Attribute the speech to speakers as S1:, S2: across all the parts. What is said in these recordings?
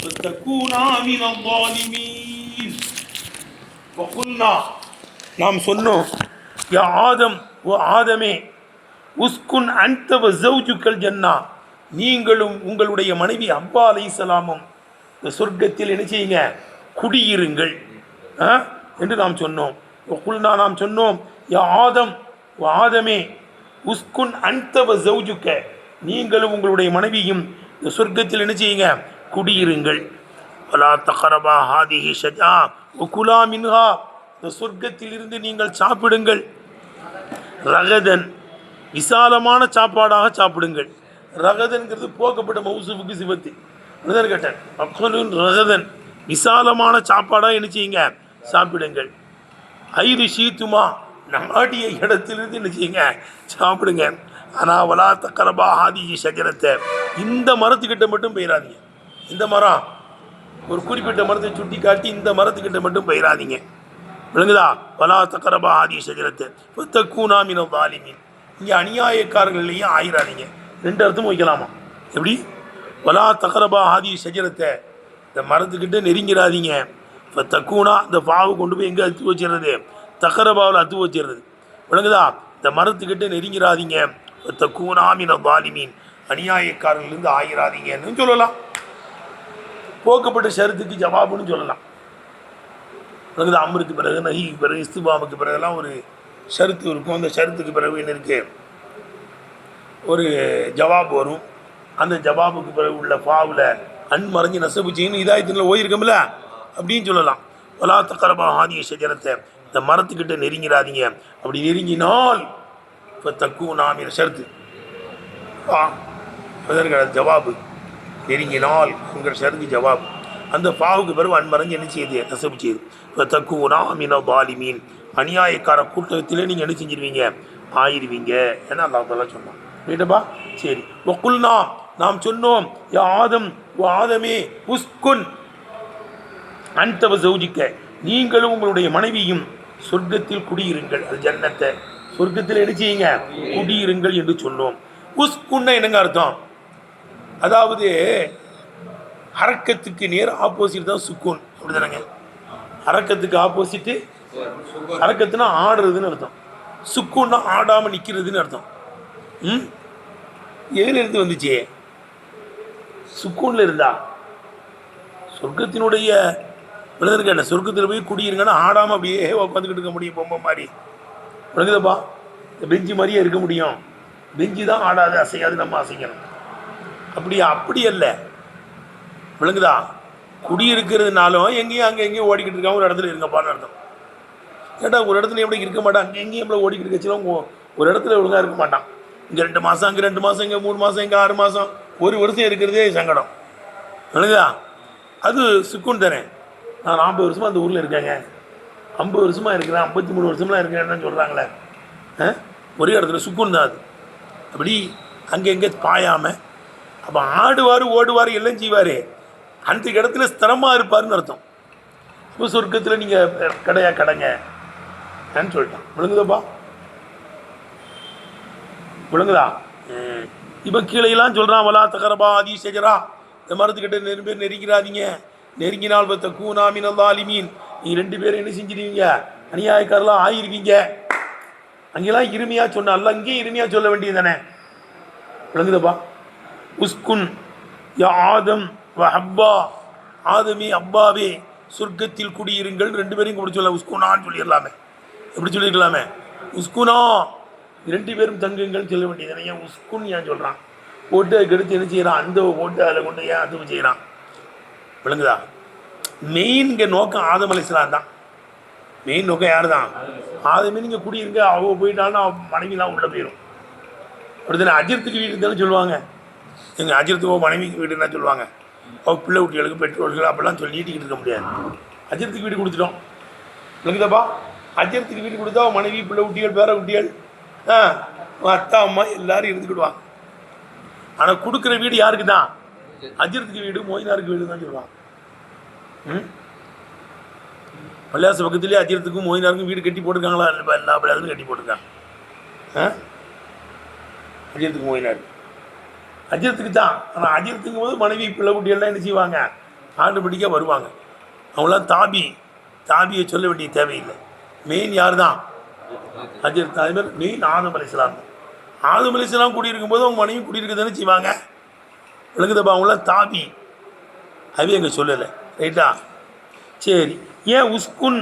S1: فتكونا من الظالمين وقلنا நாம் சொன்னோம் யா ஆதம் ஓ ஆதமே உஸ்குன் அன்த வ ஸௌஜுக்கல் ஜன்னா நீங்களும் உங்களுடைய மனைவி அவ்வா அலைஹிஸ்ஸலாமும் இந்த சொர்க்கத்தில் என்ன செய்யுங்க குடியிருங்கள் என்று நாம் சொன்னோம். குல்னா நாம் சொன்னோம் யா ஆதம் ஓ ஆதமே உஸ்குன் அன்த வ ஸௌஜுக்க நீங்களும் உங்களுடைய மனைவியும் இந்த சொர்க்கத்தில் என்ன செய்யுங்க குடியிருங்கள். வலா தக்ரபா ஹாதிஹி ஷஜா வ குலா மின்ஹா இந்த சொர்க்கத்தில் இருந்து நீங்கள் சாப்பிடுங்கள். ரகதன் விசாலமான சாப்பாடாக சாப்பிடுங்கள். ரகதன்கிறது போக்கப்பட்ட மௌசூஃபுக்கு சிவத்து கேட்டேன். அக்களுன் ரகதன் விசாலமான சாப்பாடாக என்ன செய்யுங்க சாப்பிடுங்கள். ஐது ஷீத்துமா நாடிய இடத்திலிருந்து என்ன செய்யுங்க சாப்பிடுங்க. ஆனால் வலா தக்கரபா ஹாதிஹி ஷஜரத்தை இந்த மரத்துக்கிட்ட மட்டும் போயிடாதீங்க. இந்த மரம் ஒரு குறிப்பிட்ட மரத்தை சுட்டி காட்டி இந்த மரத்துக்கிட்ட மட்டும் போயிடாதீங்க. விளங்குதா? வலா தக்கரபா ஹாதிஹி ஷஜரத்தை ஃபத்தகூனா மினல் ஸாலிமீன் இங்கே அநியாயக்காரர்களையும் ஆயிராதீங்க. ரெண்டு அர்த்தமும் வைக்கலாமா? எப்படி? வலா தக்கரபா ஹாதிஹி ஷஜரத்தை இந்த மரத்துக்கிட்ட நெருங்கிறாதீங்க. ஃபத்தகூனா இந்த பாவு கொண்டு போய் எங்கே அத்து வச்சிடுறது? தக்கரபாவில் அத்து வச்சிடுறது. விளங்குதா? இந்த மரத்துக்கிட்ட நெருங்கிறாதீங்க. ஃபத்தகூனா மினல் ஸாலிமீன் அநியாயக்காரர்களிருந்து ஆயிராதீங்கன்னு சொல்லலாம். போக்கப்பட்ட ஷரத்துக்கு ஜவாபுன்னு சொல்லலாம். விளங்குதா? அம்ருக்கு பிறகு நஹிக்கு பிறகு இஸ்திபாமுக்கு பிறகுலாம் ஒரு ஷருத்து இருக்கும். அந்த ஷருத்துக்கு பிறகு என்ன இருக்கு? ஒரு ஜவாப் வரும். அந்த ஜவாபுக்கு பிறகு உள்ள ஃபாவில் அன்மறைஞ்சு நசபு செய்யணும். இதாயத்தில் ஓயிருக்கோம்ல அப்படின்னு சொல்லலாம். வலா தக்ரபா ஹாதிஹி ஷஜரத்தை இந்த மரத்துக்கிட்ட நெருங்கிறாதீங்க. அப்படி நெருங்கினால் இப்போ தக்கூனா மின ஷர்த்து அதற்கு ஜவாபு நெருங்கினால் உங்கள் ஷர்த்து ஜவாப். அந்த ஃபாவுக்கு பிறகு அன்மறைஞ்சு என்ன செய்யுது? நசபு செய்யுது. இப்போ தக்கூனா மின ஸாலிமீன் அநியாயக்கார கூட்டத்திலே நீங்கள் என்ன செஞ்சிருவீங்க ஆயிடுவீங்க ஏன்னா அல்லாஹ் தஆலா சொன்னான். ரைட்டப்பா? சரி. வகுல்னா நாம் சொன்னோம் யா ஆதம் ஓ ஆதமே உஸ்குன் அன்த வ ஸௌஜுக்க நீங்களும் உங்களுடைய மனைவியும் சொர்க்கத்தில் குடியிருங்கள். அது ஜன்னத்தை சொர்க்கத்தில் என்ன செய்யுங்க குடியிருங்கள் என்று சொன்னோம். உஸ்குன்னா என்னங்க அர்த்தம்? அதாவது ஹரக்கத்துக்கு நேர் ஆப்போசிட் தான் சுக்கூன். அப்படி தானேங்க? ஹரக்கத்துக்கு ஆப்போசிட்டு ஹரக்கத்துனா ஆடுறதுன்னு அர்த்தம். சுக்கூன்னா ஆடாமல் நிற்கிறதுன்னு அர்த்தம். எதிலிருந்து வந்துச்சு? சுக்கூனில் இருந்தா சொர்க்கத்தினுடைய விழுந்திருக்க சொர்க்கத்தில் போய் குடியிருங்கன்னா ஆடாமல் அப்படியே உட்காந்துக்கிட்டு இருக்க முடியும் பொம்மை மாதிரி. விழுங்குதப்பா? இந்த பெஞ்சு மாதிரியே இருக்க முடியும். பெஞ்சு தான் ஆடாது அசையாது, நம்ம அசைக்கணும். அப்படி அல்ல. விளங்குதா? குடியிருக்கிறதுனாலும் எங்கேயும் அங்கே எங்கேயும் ஓடிக்கிட்டு இருக்காங்க. ஒரு இடத்துல இருங்கப்பான்னு அர்த்தம். கேட்டா ஒரு இடத்துல எப்படி இருக்க மாட்டான். அங்கே எங்கேயும் எப்படி ஓடிக்கிட்டு இருக்கச்சுலாம் ஒரு இடத்துல ஒழுங்காக இருக்க மாட்டான். இங்கே 2 மாதம் அங்கே 2 மாதம் இங்கே 3 மாதம் இங்கே 6 மாதம் ஒரு வருஷம் இருக்கிறதே சங்கடம். விளங்குதா? அது சுக்குன்னு தரேன். நான் 40 வருஷமாக அந்த ஊரில் இருக்கேங்க, 50 வருஷமாக இருக்கிறேன், 53 வருஷம்லாம் இருக்கிறேன்னு சொல்கிறாங்களே, ஒரே இடத்துல சுக்குன்னு தான் அது. அப்படி அங்கே எங்கே பாயாமல் அப்போ ஆடுவார் ஓடுவார் எல்லாம் செய்வார். அந்த இடத்துல ஸ்திரமாக இருப்பார்னு அர்த்தம். இப்போ சொர்க்கத்தில் நீங்கள் கடைங்க ஏன்னு சொல்லிட்டான். விளங்குதாப்பா? விளங்குதா? இப்போ கீழையெல்லாம் சொல்கிறான் வலா தக்ரபா ஹாதிஹி ஷஜரா இந்த மரத்துக்கிட்ட நெருங்கிறாதீங்க. நெருங்கினால் ஃபத்தகூனா மினல் ஸாலிமீன் நீ 2 பேரும் என்ன செஞ்சிருவீங்க அநியாயக்காரலாம் ஆயிருவீங்க. அங்கெல்லாம் இருமையாக சொன்ன அல்ல, அங்கேயும் இருமையாக சொல்ல வேண்டியது தானே. விளங்குதப்பா? உஸ்குன் யா ஆதம் வ ஹவ்வா ஆதமே அவ்வாவே சொர்க்கத்தில் குடியிருங்கள். 2 பேரையும் கூட சொல்ல உஸ்குனான்னு சொல்லிடலாமே. எப்படி சொல்லியிருக்கலாமே? உஸ்குனா 2 பேரும் தங்குங்கள் சொல்ல வேண்டியது. ஏன் உஸ்குன் ஏன் சொல்கிறான்? போட்டு அதுக்கடுத்து என்ன செய்கிறான்? அந்த போட்டு அதில் கொண்டு ஏன் அது செய்கிறான்? விளங்குதா? மெயின் இங்கே நோக்கம் ஆதம் அலைஹிஸ்ஸலாம் தான். மெயின் நோக்கம் யார் தான்? ஆதமே நீங்கள் குடியிருங்க. அவ போயிட்டாலும் மனைவிலாம் உள்ளே போயிடும். அப்படித்தானே? அஜிரத்துக்கு வீடு இருந்தாலும் சொல்லுவாங்க. எங்கள் அஜிரத்துக்கோ மனைவிக்கு வீடுன்னா சொல்லுவாங்க. அவள் பிள்ளை குட்டிகளுக்கு பெற்றோர்கள் அப்படிலாம் சொல்லி நீட்டிக்கிட்டு இருக்க முடியாது. அஜிரத்துக்கு வீடு கொடுத்துட்டோம். விளங்குதாப்பா? அஜிரத்துக்கு வீடு கொடுத்தா மனைவி பிள்ளை குட்டிகள் பேர குட்டிகள் அத்தா அம்மா எல்லாரும் இருந்துக்கிடுவாங்க. ஆனால் கொடுக்குற வீடு யாருக்கு தான்? அஜிரத்துக்கு வீடு மொய்னாருக்கு வீடு தான் சொல்லுவாங்க. பள்ளியாச பக்கத்துலேயே அஜிரத்துக்கும் மொய்னாருக்கும் வீடு கட்டி போட்டிருக்காங்களா? இல்லைப்பா, எல்லா பள்ளியாசலும் கட்டி போட்டிருக்காங்க. அஜிரத்துக்கு மொய்னார் அஜிரத்துக்கு தான். ஆனால் அஜிரத்துக்கும் போது மனைவி பிள்ளை குட்டியெல்லாம் என்ன செய்வாங்க? ஆட்டோமேட்டிக்காக வருவாங்க. அவங்களாம் தாபியை சொல்ல வேண்டிய தேவையில்லை. மெயின் யார் தான்? ஹஜ்ரத் அதுமாதிரி மெயின் ஆதம் அலைஹிஸ்ஸலாம். ஆதம் அலைஹிஸ்ஸலாம் குடியிருக்கும் போது அவங்க மனைவி குடியிருக்க தானே செய்வாங்க. விளங்குதப்பா? அவங்களாம் அது எங்கே சொல்லலை. ரைட்டா? சரி, ஏன் உஸ்குன்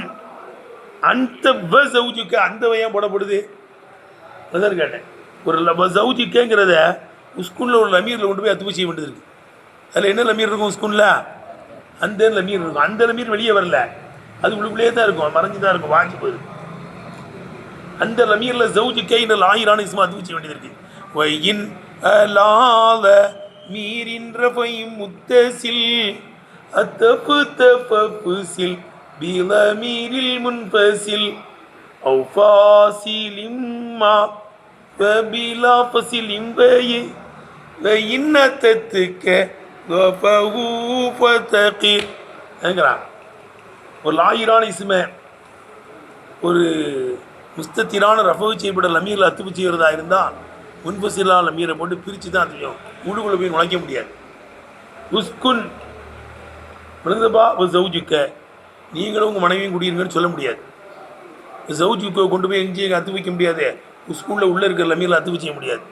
S1: அந்த சவுஜுக்கு அந்த ஏன் போடப்படுது அதான் கேட்டேன். ஒரு சவுஜுக்கேங்கிறத உஸ்குனில் ஒரு லமீரில் கொண்டு போய் அத்துப்பு செய்ய வேண்டியது இருக்குது. அதில் என்ன லமீர் இருக்கும் உஸ்குனில்? அந்த லமீர் இருக்கும். அந்த லமீர் வெளியே வரல, அது உள்ளுக்குள்ளேயே தான் இருக்கும், மறைஞ்சு தான் இருக்கும், வாங்கி போயிருக்கு. அந்த லமீரில் சவுஜுக்கேன்ற லாயிரான இஸ்மா அத்துப்பு செய்ய வேண்டியது இருக்குது. வையின் அலாவ மீரின்ற பையும் முத்தசில் அத்தப்பு தஃபுசில் பிலமீரில் முன்பசில் أو فاصل ما فبلا فصل وإن تتك وفه فتقير ஒரு லாயிரான இஸ்மை ஒரு முஸ்தத்திரான ரஃபவு செய்யப்பட்ட லமீரில் அத்துப்பு செய்கிறதா இருந்தால் முன்பசிலா லமீரை போட்டு பிரித்து தான் தெரியும், முழுக்குள்ள போய் நுழைக்க முடியாது. உஸ்குன் விழுந்தபா ஒரு சவுஜுக்க, நீங்களும் உங்கள் மனைவியும் குடியிருங்கன்னு சொல்ல முடியாது. சவுஜுக்கை கொண்டு போய் எங்கேயும் அத்து வைக்க முடியாது. ஸ்கூலில் உள்ளே இருக்கிற லமீரில் அத்துப்பு செய்ய முடியாது.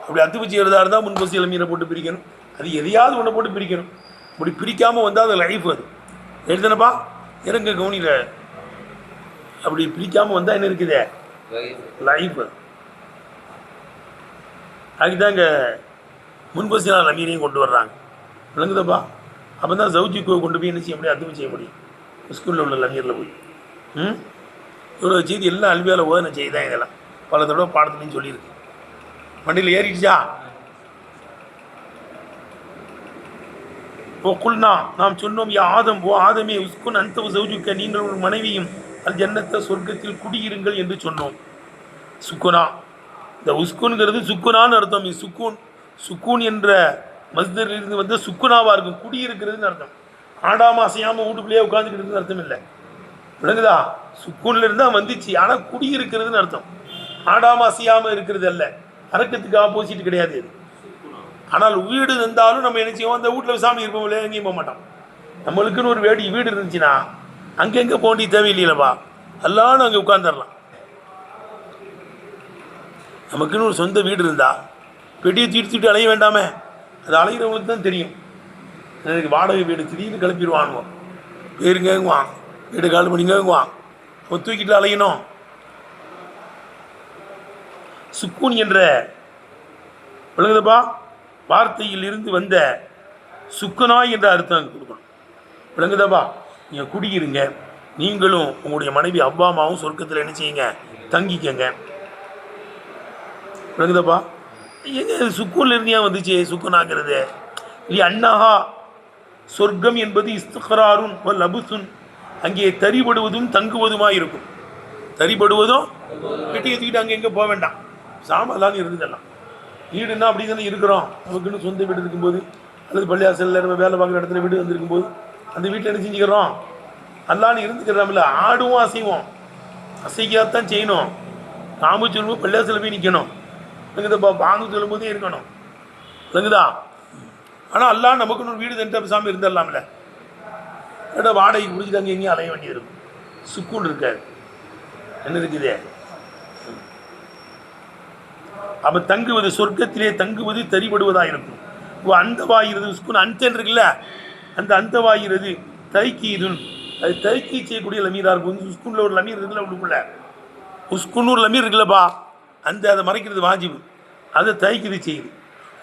S1: அப்படி அத்துப்பு செய்கிறதா இருந்தால் முன்பசி லமீரை போட்டு பிரிக்கணும். அது எதையாவது ஒன்றை போட்டு பிரிக்கணும். அப்படி பிரிக்காமல் வந்தால் அது லைஃப். அது எடுத்தனப்பா இறங்க கவுனியில் அப்படி பிரிக்காமல் வந்தால் என்ன இருக்குதே லைஃப். அதுதான் இங்கே முன்பசிலா லமீரையும் கொண்டு வர்றாங்க. விளங்குதப்பா? அப்போ தான் சவுஜுக்கை கொண்டு போய் என்ன செய்ய முடியும்? அத்துப்பு செய்ய முடியும் ஸ்கூலில் உள்ள லமீரில் போய். இவ்வளோ செய்தி எல்லாம் அல்வியால் ஓதனை செய்தி தான். இதெல்லாம் பல தடவை பாடத்துலையும் சொல்லியிருக்கு. வண்டியில் ஏறிடுச்சா? ஓ குல்னா, நாம் சொன்னோம், யா ஆதம், ஓ ஆதமே, உஸ்குன் அந்த சவுஜுக்க, நீங்கள் ஒரு மனைவியும் அல் ஜன்னத்த சொர்க்கத்தில் குடியிருங்கள் என்று சொன்னோம். சுக்குனா, இந்த உஸ்குன்கிறது சுக்குனான்னு அர்த்தம். சுக்கூன் என்ற மஸ்தரிலிருந்து வந்து சுக்குனாவாக இருக்கும், குடியிருக்கிறதுன்னு அர்த்தம். ஆடாமல் அசையாமல் வீட்டுக்குள்ளேயே உட்காந்துக்கிட்டு அர்த்தம் இல்லை. விளங்குதா? சுக்கூன்ல இருந்தால் வந்துச்சு, ஆனால் குடியிருக்கிறதுன்னு அர்த்தம். ஆடாமல் அசையாமல் இருக்கிறது அல்ல, அரக்கத்துக்கு ஆப்போசிட் கிடையாது இது. ஆனால் வீடு இருந்தாலும் நம்ம என்ன செய்வோம்? அந்த வீட்டில் சாமி இருப்போம், எங்கேயும் போக மாட்டோம். நம்மளுக்குன்னு ஒரு வீடு இருந்துச்சுன்னா அங்கெங்கே போக வேண்டிய தேவையில்லையிலப்பா, எல்லாரும் அங்கே உட்காந்துடலாம். நமக்குன்னு ஒரு சொந்த வீடு இருந்தால் பெட்டியை தீர்த்துட்டு அலைய வேண்டாமே. அது அலைகிறவங்களுக்கு தான் தெரியும். எனக்கு வாடகை வீடு திடீர்னு கிளப்பிடுவானுவோம், பேருங்கங்குவான், வீடு கால் பண்ணிங்கங்குவான், அவன் தூக்கிட்டு அலையணும். சுக்கூன் என்ற விளங்குதப்பா வார்த்தையில் இருந்து வந்த சுக்குனாய் என்ற அர்த்தம் கொடுக்கணும். விளங்குதப்பா? நீங்கள் குடியிருங்க, நீங்களும் உங்களுடைய மனைவி அவ்வாமாவும் சொர்க்கத்தில் என்ன செய்யுங்க? தங்கிக்கங்க. விளங்குதப்பா? எங்க சுக்கூன்ல இருந்து ஏன் வந்துச்சு சுக்குனாங்கிறது? இல்லையா அண்ணாஹா, சொர்க்கம் என்பது இஸ்திக்ராருன் லபுசுன், அங்கே தறிபடுவதும் தங்குவதுமாக இருக்கும். தறிபடுவதும் வெட்டி ஏற்றிக்கிட்டு அங்கே எங்கே போக வேண்டாம், சாமெல்லாம் இருந்துதெல்லாம். வீடுன்னா அப்படி தானே இருக்கிறோம். நமக்குன்னு சொந்த வீடு இருக்கும்போது, அல்லது பள்ளியாசலில் நம்ம வேலை பார்க்குற இடத்துல வீடு வந்துருக்கும் போது அந்த வீட்டில் என்ன செஞ்சுக்கிறோம்? அல்லான்னு இருந்துக்கிறோம்ல. ஆடுவோம் அசைவோம், அசைக்காதான் செய்யணும். காம்பு சொல்லும்போது பள்ளியாசலில் போய் நிற்கணும். விளங்குதப்பா? பாங்கு சொல்லும் போதே இருக்கணும். விளங்குதா? ஆனால் அல்லா நமக்குன்னு ஒரு வீடு தந்துட்டு பேசாமல் இருந்துடலாம்ல. ஏன்னா வாடகைக்கு பிடிச்சிட்டு அங்கே எங்கேயும் அலைய வேண்டியது இருக்கும். சுக்கூன் இருக்காது. என்ன இருக்குது? அப்போ தங்குவது, சொர்க்கத்திலே தங்குவது தறிபடுவதாக இருக்கும். அந்த வாயிறது சுக்குன் அந்தன் இருக்குல்ல, அந்த வாயிறது தைக்கீதுன், அது தைக்கி செய்யக்கூடிய லமீராக இருக்கும். உஸ்குன்ல ஒரு லமீர் இருக்குல்ல, உள்ளுக்குள்ள உஸ்குன்னு ஒரு லமீர் இருக்குல்லப்பா, அதை மறைக்கிறது வாஜிபு, அதை தைக்கிது செய்யுது.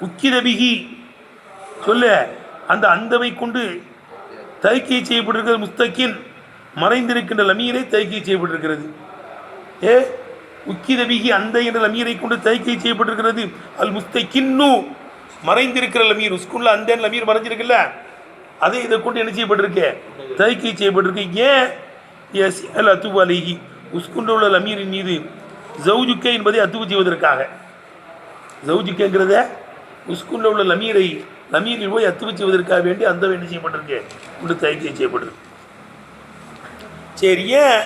S1: உக்கிதபிகி சொல்லு, அந்தவை கொண்டு தைக்கை செய்யப்பட்டிருக்கிறது. முஸ்தக்கின் மறைந்திருக்கின்ற லமீரை தைக்கை செய்யப்பட்டிருக்கிறது. உக்கிதபிகி அந்த என்ற லமீரை கொண்டு தைக்கை செய்யப்பட்டிருக்கிறது. அல் முஸ்தக்கின்னு மறைந்திருக்கிற லமீர், உஸ்குன்ல அந்த லமீர் மறைஞ்சிருக்குல்ல, அதை இதை கொண்டு என்ன செய்யப்பட்டிருக்கு? தைக்கை செய்யப்பட்டிருக்கு. ஏன்? எஸ் அல் அத்துவ அலிஹி, உஸ்குன்ல உள்ள லமீரின் மீது ஜவுஜுக்கே என்பதை அத்துவு செய்வதற்காக. ஜவுஜுக்கேங்கிறத உஸ்குன்ல உள்ள லமீரில் போய் அத்துவு செய்வதற்காக வேண்டி அந்த என்ன செய்யப்பட்டிருக்கு? கொண்டு தைக்கை செய்யப்பட்டிருக்கு. சரி, ஏன்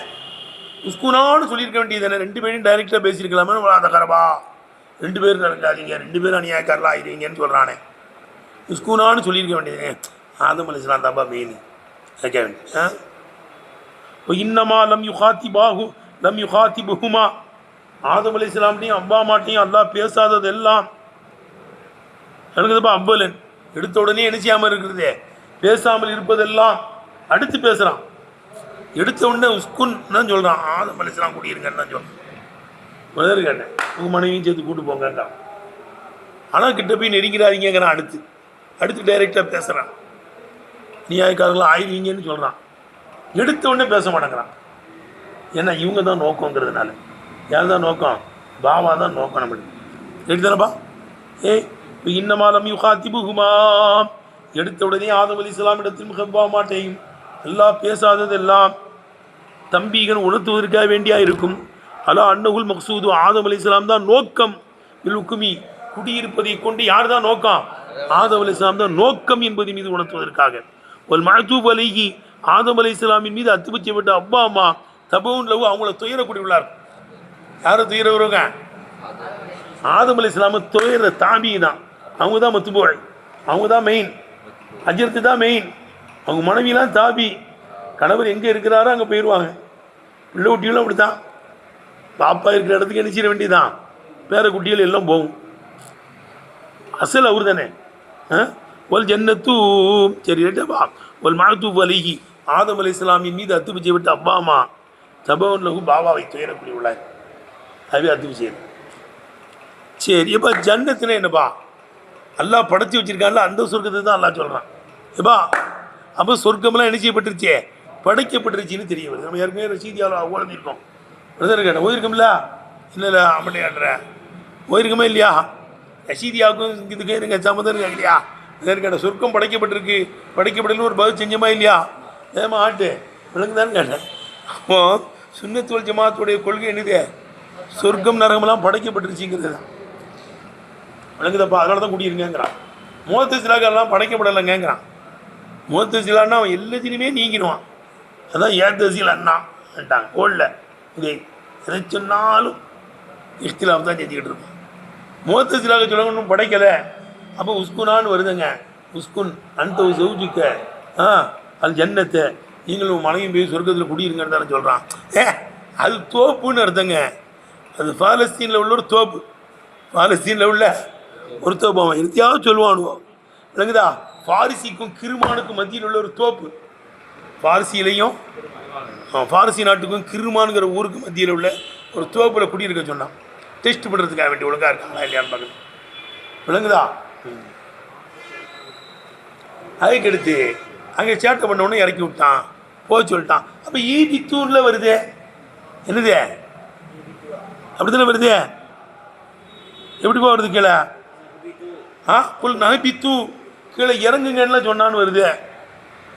S1: உஸ்குனான்னு சொல்லியிருக்க வேண்டியது தானே? ரெண்டு பேரும் டைரெக்டாக பேசியிருக்கலாமே. அந்த கரபா ரெண்டு பேரும் நடக்காதீங்க, ரெண்டு பேரும் அநியாயக்காரலாம் ஆயிடுவீங்கன்னு சொல்கிறானே. உஸ்குனான்னு சொல்லியிருக்க வேண்டியது. ஆதம் அலைஹிஸ்ஸலாம் தான்ப்பா மெயின் கேட்க வேண்டிய. இப்போ இன்னமா லம் யுகாத்திபுஹுமா ஆதம் அலைஹிஸ்ஸலாம்டையும் அவ்வா மாட்டையும் அல்லாஹ் பேசாதது எல்லாம் எனக்குதுப்பா அவ்வலன் எடுத்த உடனே என்ன செய்யாமல் இருக்கிறதே பேசாமல் இருப்பதெல்லாம் அடுத்து பேசுகிறான். எடுத்த உடனே உஸ்குன் தான் சொல்கிறான், ஆதம் அலைஹிஸ்ஸலாம் குடியிருங்கன்னு தான் சொல்கிறான். முதல்ல கேட்டேன் உங்கள் மனைவியும் சேர்த்து கூட்டு போங்கக்கா, ஆனால் கிட்ட போய் நெருங்கிறாதீங்கிறான். அடுத்து டைரெக்டாக பேசுகிறான், நியாயக்காரங்களாம் ஆயிடுவீங்கன்னு சொல்கிறான். எடுத்த உடனே பேச மாட்டேங்கிறான். ஏன்னா இவங்க தான் நோக்கங்கிறதுனால. யார் தான் நோக்கம்? பாவா தான் நோக்கம் நம்மளுக்கு. எடுத்தானப்பா இப்போ இன்னமாலம் யுகாத்திபுகுமா எடுத்த உடனே ஆதம் அலைஹிஸ்ஸலாம் இடத்தில் ஹவ்வா மாட்டையும் எல்லாம் பேசாததெல்லாம் தம்பிகள் உணர்த்துவதற்காக வேண்டியா இருக்கும். அலா அன்னகுல் மக்சூது ஆதம் அலைஹிஸ்ஸலாம் தான் நோக்கம். இல்குமி குடியிருப்பதை கொண்டு யார் தான் நோக்கம்? ஆதம் அலைஹிஸ்ஸலாம் தான் நோக்கம் என்பதை மீது உணர்த்துவதற்காக. ஒரு மஅதூப் அலைஹி ஆதம் அலைஹிஸ்ஸலாமின் மீது அத்துப்பச்சப்பட்ட அப்பா அம்மா தபவுன் லவ் அவங்கள துயரக்கூடிய உள்ளார். யாரை துயர வருவாங்க? ஆதம் அலைஹிஸ்ஸலாம் துயர தாபி தான். அவங்க தான் மத்துபோய், அவங்க தான் மெயின், அஜர்த்து தான் மெயின். அவங்க மனைவிலாம் தாபி. கணவர் எங்கே இருக்கிறாரோ அங்கே போயிடுவாங்க. பிள்ளை குட்டிகளும் அப்படி தான். பாப்பா இருக்கிற இடத்துக்கு என்ன செய்ய வேண்டியதான், பேர குட்டிகள் எல்லாம் போகும். அசல் அவர் தானே. ஒல் ஜன்னத்து சரி ரைட்டாப்பா. ஒல் மஅதூப் அலைஹி ஆதம் அலைஹிஸ்ஸலாமின் மீது அத்துப்பை விட்டு அப்பா அம்மா தபவுன் லஹு பாபாவை துயரக்கூடிய உள்ளார். அதுவே அத்துப்பை செய்யணும். சரி எப்பா ஜன்னத்துனா என்னப்பா? அல்லாஹ் படைச்சி வச்சிருக்கான்ல அந்த சொர்க்கத்தை தான் அல்லாஹ் சொல்கிறான். எப்பா அப்போ சொர்க்கமெல்லாம் என்ன செய்யப்பட்டுருச்சே, படைக்கப்பட்டுருச்சின்னு தெரிய வருது. நம்ம ஏற்கனவே ரசீதியால் ஓடந்திருக்கோம். பிரதர் கேட்டேன் ஓயிருக்கோம்ல, இல்லை அம்மட்டையாடுற ஓயிருக்கமே இல்லையா? ரசீதியாவுக்கும் இதுக்கு இருங்க சம்மந்தம் இல்லையா? பிரதர் கேட்டேன் சொர்க்கம் படைக்கப்பட்டிருக்கு, படைக்கப்படலன்னு ஒரு பதில் செஞ்சமா இல்லையா? ஏமா ஆட்டு விளங்குதான்னு கேட்டேன். அப்போ சுன்னத் வல் ஜமாத்துடைய கொள்கை என்னது? சொர்க்கம் நரகமெல்லாம் படைக்கப்பட்டுருச்சுங்கிறது தான். விளங்குதப்பா? அதனால தான் குடியிருங்கிறான். முஅத்தஸிலாக்கெல்லாம் படைக்கப்படலைங்கிறான். முஅத்தஸிலான்னா அவன் எல்லாத்திலுமே நீங்கிடுவான். அதான் ஏத்தஸில் அண்ணாட்டாங்க கோல்ல இதே எதை சொன்னாலும் இஃப்திலாஃப் தான் செஞ்சுக்கிட்டு இருப்பான். முஅத்தஸிலாக சொல்லுவாங்க ஒன்றும் படைக்கலை. அப்போ உஸ்குனான்னு வருதுங்க. உஸ்குன் அந்த சௌஜிக்க அது ஜன்னத்தை நீங்களும் மனைவியும் போய் சொர்க்கத்தில் குடியிருங்கன்னு தானே சொல்கிறான். அது தோப்புன்னு அர்த்தங்க. அது பாலஸ்தீனில் உள்ள ஒரு தோப்பு, பாலஸ்தீனில் உள்ள ஒரு தோப்பு. அவன் எத்தியாவது சொல்லுவானுவோம். விளங்குதா? ஃபாரிசிக்கும் கிருமானுக்கும் மத்தியில் உள்ள ஒரு தோப்பு. ஃபாரிசியிலையும் ஃபாரிசி நாட்டுக்கும் கிருமானுங்கிற ஊருக்கு மத்தியில் உள்ள ஒரு தோப்பில் குடியிருக்க சொன்னான். டெஸ்ட் பண்ணுறதுக்காக வேண்டிய ஒழுங்காக இருக்காங்களா இல்லையான்னு பார்க்கணும். விளங்குதா? அதுக்கடுத்து அங்கே சேட்டை பண்ணவொன்னே இறக்கி விட்டான், போக சொல்லிட்டான். அப்போ ஈபித்தூரில் வருது என்னது? அப்படி தானே வருது? எப்படி வருது கீழே? புல் நகைப்பித்து கீழே இறங்குங்கன்னு சொன்னான்னு வருது.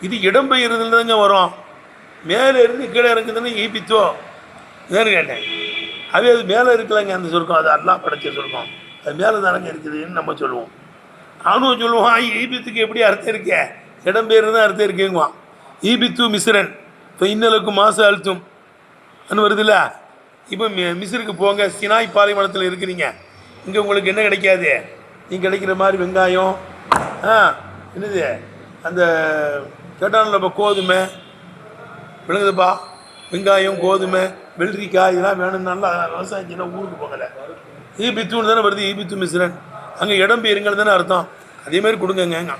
S1: இது இடம்பெயர்றதுல தாங்க வரும். மேலே இருந்து கீழே இறங்குதுன்னு ஈபித்தோ ஏன்னு கேட்டேன். அது மேலே இருக்கலைங்க அந்த சொர்க்கம். அது அல்லாஹ் படைச்ச சொர்க்கம். அது மேலே தானங்க இருக்குதுன்னு நம்ம சொல்லுவோம். அவனும் சொல்லுவான் ஈபித்துக்கு எப்படி அர்த்தம் இருக்கே, இடம்பெயர்றது அர்த்தம் இருக்குங்குவான். ஈபித்து மிஸ்ரன் இப்போ இன்னலுக்கு மாசு அழுத்தும் அன்னு வருதுல்ல. இப்போ மிஸ்ருக்கு போங்க, சினாய் பாலைவனத்தில் இருக்கிறீங்க. இங்கே உங்களுக்கு என்ன கிடைக்காது? நீங்கள் கிடைக்கிற மாதிரி வெங்காயம் என்னது அந்த கேட்டானில் இப்போ கோதுமை விளங்குதுப்பா. வெங்காயம் கோதுமை வெள்ளரிக்காய் இதெல்லாம் வேணும்னால விவசாயம் செய்யணும். ஊருக்கு போகலை. ஈபித்துன்னு தானே வருது. ஈபித்து மிஸ்ரன் அங்கே இடம் பெயருங்கள் தானே அர்த்தம். அதேமாதிரி கொடுங்கங்க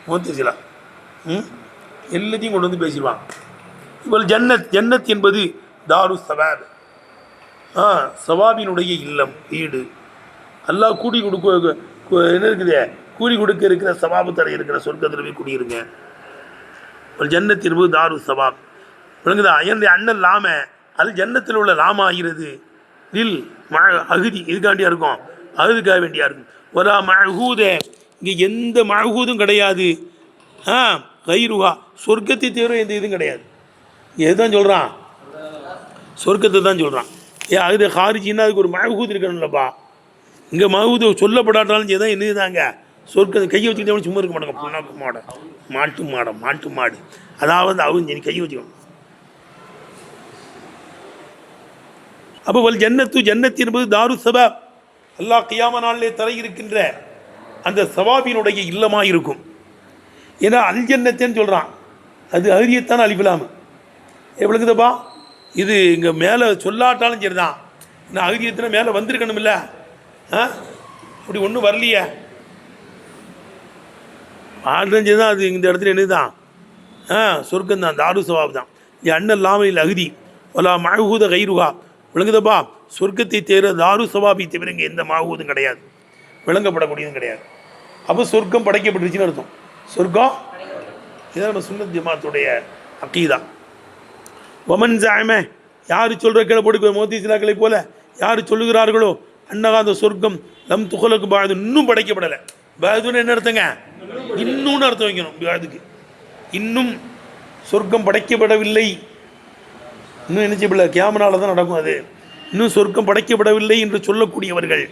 S1: முஅத்தஸிலா எல்லாத்தையும் கொண்டு வந்து பேசிடுவாங்க. இப்போ ஜன்னத் என்பது தாரு சவாப், சவாபினுடைய இல்லம், வீடு. அல்லாஹ் கூடி கொடுக்க என்ன இருக்குது? கூலி கொடுக்க இருக்கிற சவாபு தர இருக்கிற சொர்க்கத்தில் போய் குடியிருங்க. ஒரு ஜன்னத் என்பது தாரு சவாப். விளங்குதா? என்னுடைய அண்ணன் லாம அது ஜன்னத்தில் உள்ள லாம ஆகிறது. நில் அகுதி இதுக்காண்டியா இருக்கும், அகுதுக்காக வேண்டியா இருக்கும். ஒரு மஹூத இங்கே எந்த மஹூதும் கிடையாது. கைருவா சொர்க்கத்தை தவிர எந்த இதுவும் கிடையாது. எதுதான் சொல்கிறான்? சொர்க்கத்தை தான் சொல்கிறான். அது ஹாரிஜின்னா அதுக்கு ஒரு மஹூத் இருக்கணும்லப்பா. இங்கே மஹூது சொல்லப்படாட்டாலும் எதாவது என்னதுதாங்க சொர்க்கத்தை கையை வச்சுக்கிட்டே சும்மா இருக்க மாட்டாங்க. புண்ணாக்கு மாடை மாட்டு மாடு அதாவது அவங்க கையை வச்சுக்கணும். அப்போ வல் ஜன்னத்து என்பது தாரு சபாப், அல்லாஹ் கியாம நாளிலே தர இருக்கின்ற அந்த சவாபினுடைய இல்லமாக இருக்கும். ஏன்னா அல்ஜன்னத்தேன்னு சொல்கிறான், அது அஹ்ரியத்தான அலிஃபுலாமு எவ்வளோக்குதப்பா. இது இங்கே மேலே சொல்லாட்டாலும் சரி தான், நான் அஹ்ரியத்தின மேலே வந்திருக்கணும் இல்லை, அப்படி ஒன்றும் வரலையே. ஆடுறஞ்சு தான் அது இந்த இடத்துல என்ன தான் சொர்க்கம் தான், தாரு சவாப் தான். அண்ணல் லாமலில் அகுதி ஒலா மழகூத கைருகா விளங்குதப்பா. சொர்க்கத்தை தேர தாரு சவாபி தவிர இங்கே எந்த மாகூதும் கிடையாது, விளங்கப்படக்கூடியதும் கிடையாது. அப்போ சொர்க்கம் படைக்கப்பட்டுருச்சுன்னு அர்த்தம். சொர்க்கம் இதான் நம்ம சுன்னத் ஜமாத்துடைய அக்கீதா. ஒமன் ஜாயமே யார் சொல்கிற கிளை போட்டு மோத்தி சிலாக்களை போல யார் சொல்லுகிறார்களோ அன்னகா அந்த சொர்க்கம் லம் துகலுக்கு பாது இன்னும் படைக்கப்படலை. பாதுன்னு என்ன அர்த்தங்க? இன்னும்னு அர்த்தம் வைக்கணும். பாதுக்கு இன்னும் சொர்க்கம் படைக்கப்படவில்லை, இன்னும் என்ன செய்யப்படல, கியாமனால தான் நடக்கும் அது. இன்னும் சொர்க்கம் படைக்கப்படவில்லை என்று சொல்லக்கூடியவர்கள்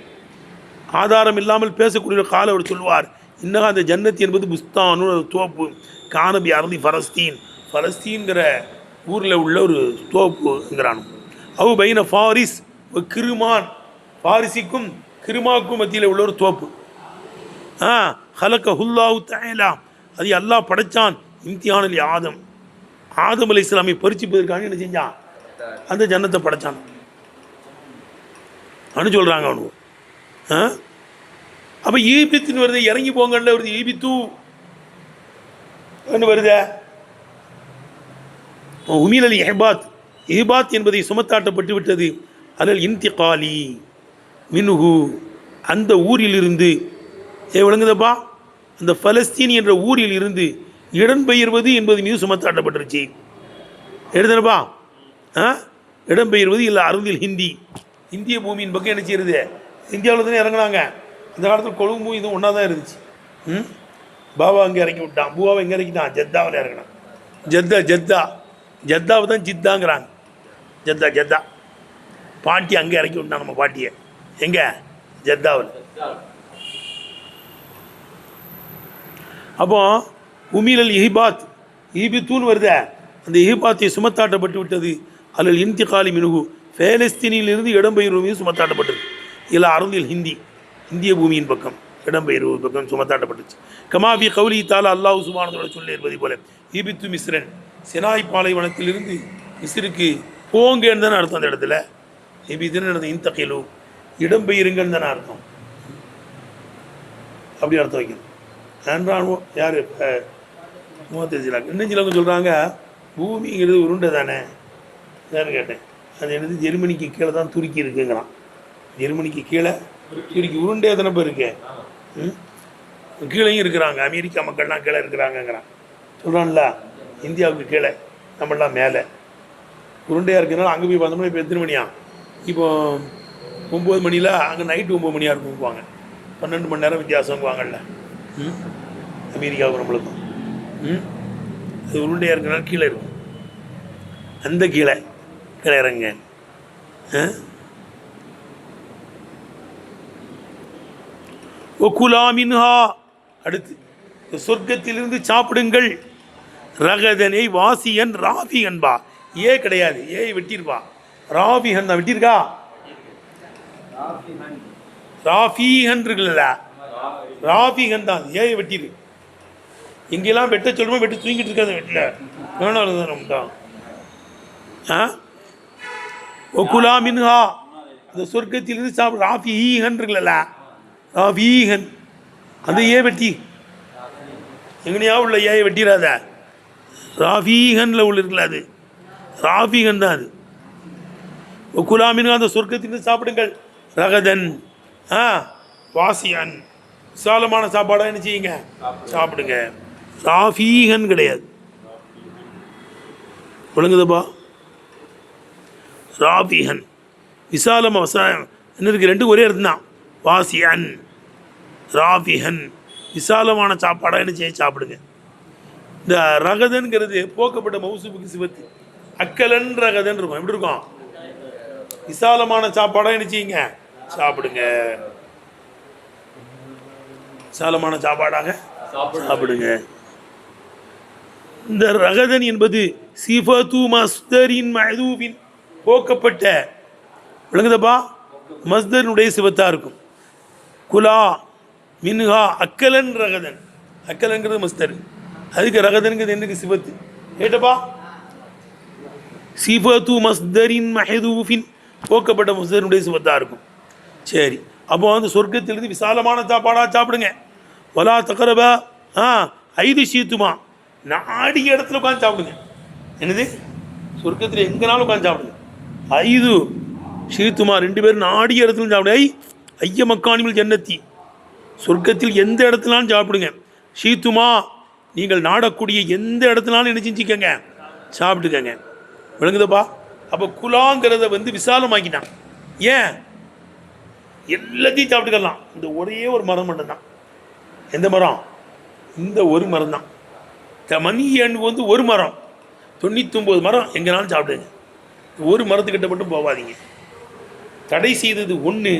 S1: ஆதாரம் இல்லாமல் பேசக்கூடிய கால அவர் சொல்வார், இன்னும் அந்த ஜன்னத் என்பது புஸ்தானு தோப்பு கானபி அருதி ஃபலஸ்தீன், ஃபலஸ்தீன்கிற ஊரில் உள்ள ஒரு தோப்புங்கிறான். அவு பைன ஃபாரிஸ் கிருமான், ஃபாரிசிக்கும் கிருமாக்கும் மத்தியில் உள்ள ஒரு தோப்பு. ஹலக்க ஹுல்லாஹு தஆலா அது அல்லாஹ் படைச்சான். இம்திஹானல் ஆதம், ஆதம் அலைஹிஸ்ஸலாமை பரிசிப்பதற்காக என்ன செஞ்சான், அந்த ஜன்னத்தை படைச்சான் அனு சொல்கிறாங்க அவனு. அப்போ ஈபித்துன்னு வருது, இறங்கி போங்கன்னு வருது, ஈபித்து வருத உமீலல் இஹ்பாத், இஹ்பாத் என்பதை சுமத்தாட்டப்பட்டு விட்டது. அலல் இன்திகாலி மின்ஹு அந்த ஊரிலிருந்து விளங்குதப்பா, அந்த பலஸ்தீன் என்ற ஊரில் இருந்து இடம்பெயர்வது என்பது மீது சுமத்தாட்டப்பட்டுருச்சு. எழுதுனப்பா இடம்பெயர்வது இல்லை அருந்தில் ஹிந்தி, இந்திய பூமியின் பக்கம் என்ன செய்யறது, இந்தியாவில் தானே இறங்கினாங்க. இந்த காலத்தில் கொழும்பு இதுவும் ஒன்றா தான் இருந்துச்சு. பாபா அங்கே இறக்கி விட்டான், பூவாவை எங்கே இறக்கிட்டான், ஜத்தாவில் இறங்கினான். ஜத்தாவை தான் ஜித்தாங்கிறாங்க. ஜத்தா பாட்டி அங்கே இறக்கி விட்டான் நம்ம பாட்டியை, எங்கே ஜத்தாவில். அப்போ உமீலல் இஹிபாத், ஈபித்தூன்னு வருத, அந்த இஹிபாத்தை சுமத்தாட்டப்பட்டு விட்டது. அல்லல் இன்திகாலி மினுகு பேலஸ்தீனிலிருந்து இடம்பெயர்வு மீது சுமத்தாட்டப்பட்டது. இல்லை அருந்தில் ஹிந்தி இந்திய பூமியின் பக்கம் இடம்பெயர்வு பக்கம் சுமத்தாட்டப்பட்டுச்சு. கமாபி கௌலி தாலா அல்லாஹ் சுப்ஹானஹு சொல்லி இருப்பதை போல ஈபித்து மிஸ்ரன் சினாய் பாலைவனத்திலிருந்து மிஸ்ருக்கு போங்கன்னு தானே அர்த்தம். அந்த இடத்துல ஈபித்துன்னு நடந்த இன்தகிலு இடம்பெயருங்கன்னு தானே அர்த்தம், அப்படி அர்த்தம் வைக்கணும். ஆன்றானுவோ யார் மூவத்தஞ்சிலாக்கு இன்னும் சிலவங்க சொல்கிறாங்க பூமிங்கிறது உருண்டை தானே யாருன்னு கேட்டேன். அது என்னது ஜெர்மனிக்கு கீழே தான் துருக்கி இருக்குங்கிறான். ஜெர்மனிக்கு கீழே துருக்கி உருண்டே தானே இப்போ இருக்கு, கீழேயும் இருக்கிறாங்க, அமெரிக்கா மக்கள்லாம் கீழே இருக்கிறாங்கங்கிறான். சொல்கிறான்ல இந்தியாவுக்கு கீழே நம்மளாம் மேலே உருண்டையாக இருக்கிறனால அங்கே போய் பார்த்தோம்னா இப்போ எத்தனை மணியா, இப்போ 9 மணியில் அங்கே நைட்டு 9 மணியாக இருக்குவாங்க, 12 மணி நேரம் வித்தியாசங்குவாங்கல்ல அமெரிக்காவுக்கு நம்மளுக்கும். அது உருண்டையாக இருக்கிறனால கீழே இருக்கும், அந்த கீழே இறங்க. ஒகுலாமின்ஹா அடுத்து சொர்க்கத்திலிருந்து சாப்பிடுங்கள். ரகதனை வாசியன் ராஃபிகன்பா, ஏ கிடையாது, ஏ வெட்டிருப்பா, ராஃபிகன் தான் வெட்டியிருக்கா. ராஃபிகன் இருக்குல்ல, ராஃபிகன் தான், ஏ வெட்டிரு. எங்கெல்லாம் வெட்ட சொல்லுமோ வெட்டி தூங்கிட்டு இருக்காது, வெட்டில வேணாலும் தான் நம்ம ஒகுலா மின்ஹா அந்த சொர்க்கத்திலிருந்து சாப்பிட. ராஃபிஹன் இருக்குல்ல, ராஃபிஹன் அந்த ஏ வெட்டி எங்கனையா உள்ள ஏ வெட்டிடாத, ராஃபிஹன்ல உள்ள இருக்குல்ல அது ராஃபிஹன் தான் அது. ஒகுலா மின்ஹா அந்த சொர்க்கத்திலிருந்து சாப்பிடுங்கள். ரகதன் வாசியன் விசாலமான சாப்பாடாக என்ன செய்யுங்க சாப்பிடுங்க. ராஃபிஹன் கிடையாது, விளங்குதுப்பா. ராஃபிஹன் விசாலமாக என்ன இருக்குது, ரெண்டு ஒரே அர்த்தம் தான். வாசியன் ராஃபிஹன் விசாலமான சாப்பாடாக என்ன செய்ய சாப்பிடுங்க. இந்த ரகதன்கிறது போக்கப்பட்ட மௌசூபுக்கு சிவத்து, அக்கலன் ரகதன் இருக்கும், எப்படி இருக்கும், விசாலமான சாப்பாடாக என்ன செய்யுங்க சாப்பிடுங்க, விசாலமான சாப்பாடாக சாப்பிடுங்க. இந்த ரகதன் என்பது சிஃபத்து மஸ்தரின் மஹதூபின் போக்கப்பட்ட, விளங்குதப்பா, மஸ்தரினுடைய சிவத்தாக இருக்கும். குலா மின்ஹா அக்கலன் ரகதன், அக்கலங்கிறது மஸ்தர், அதுக்கு ரகதனுங்கிறது என்னக்கு சிபத்து கேட்டப்பா. சிபத்து மஸ்தரின் மஹதூஃபின் போக்கப்பட்ட மஸ்தருடைய சிபத்தாக இருக்கும். சரி, அப்போ வந்து சொர்க்கத்திலிருந்து விசாலமான சாப்பாடாக சாப்பிடுங்க. வலா தகரபா ஐது சீத்துமா நாடிய இடத்துல உட்காந்து சாப்பிடுங்க. என்னது சொர்க்கத்தில் எங்கேனாலும் உட்காந்து சாப்பிடுங்க. ஐது சீத்துமா 2 பேரும் நாடிய இடத்துல சாப்பிடுங்க. ஐய மக்கானிமல் ஜன்னத்தி சொர்க்கத்தில் எந்த இடத்துலாலும் சாப்பிடுங்க. சீத்துமா நீங்கள் நாடக்கூடிய எந்த இடத்துலாலும் என்ன செஞ்சுக்கங்க சாப்பிட்டுக்கங்க. விளங்குதப்பா. அப்போ குலாங்கிறத வந்து விசாலமாக்கிட்டான். ஏன் எல்லாத்தையும் சாப்பிட்டுக்கலாம். இந்த ஒரே ஒரு மரம் மட்டும்தான். எந்த மரம்? இந்த ஒரு மரம் தான். மணி எண் வந்து ஒரு மரம், 99 மரம் எங்கேனாலும் சாப்பிடுங்க. ஒரு மரத்துக்கிட்ட மட்டும் போகாதீங்க. தடை செய்தது ஒன்று,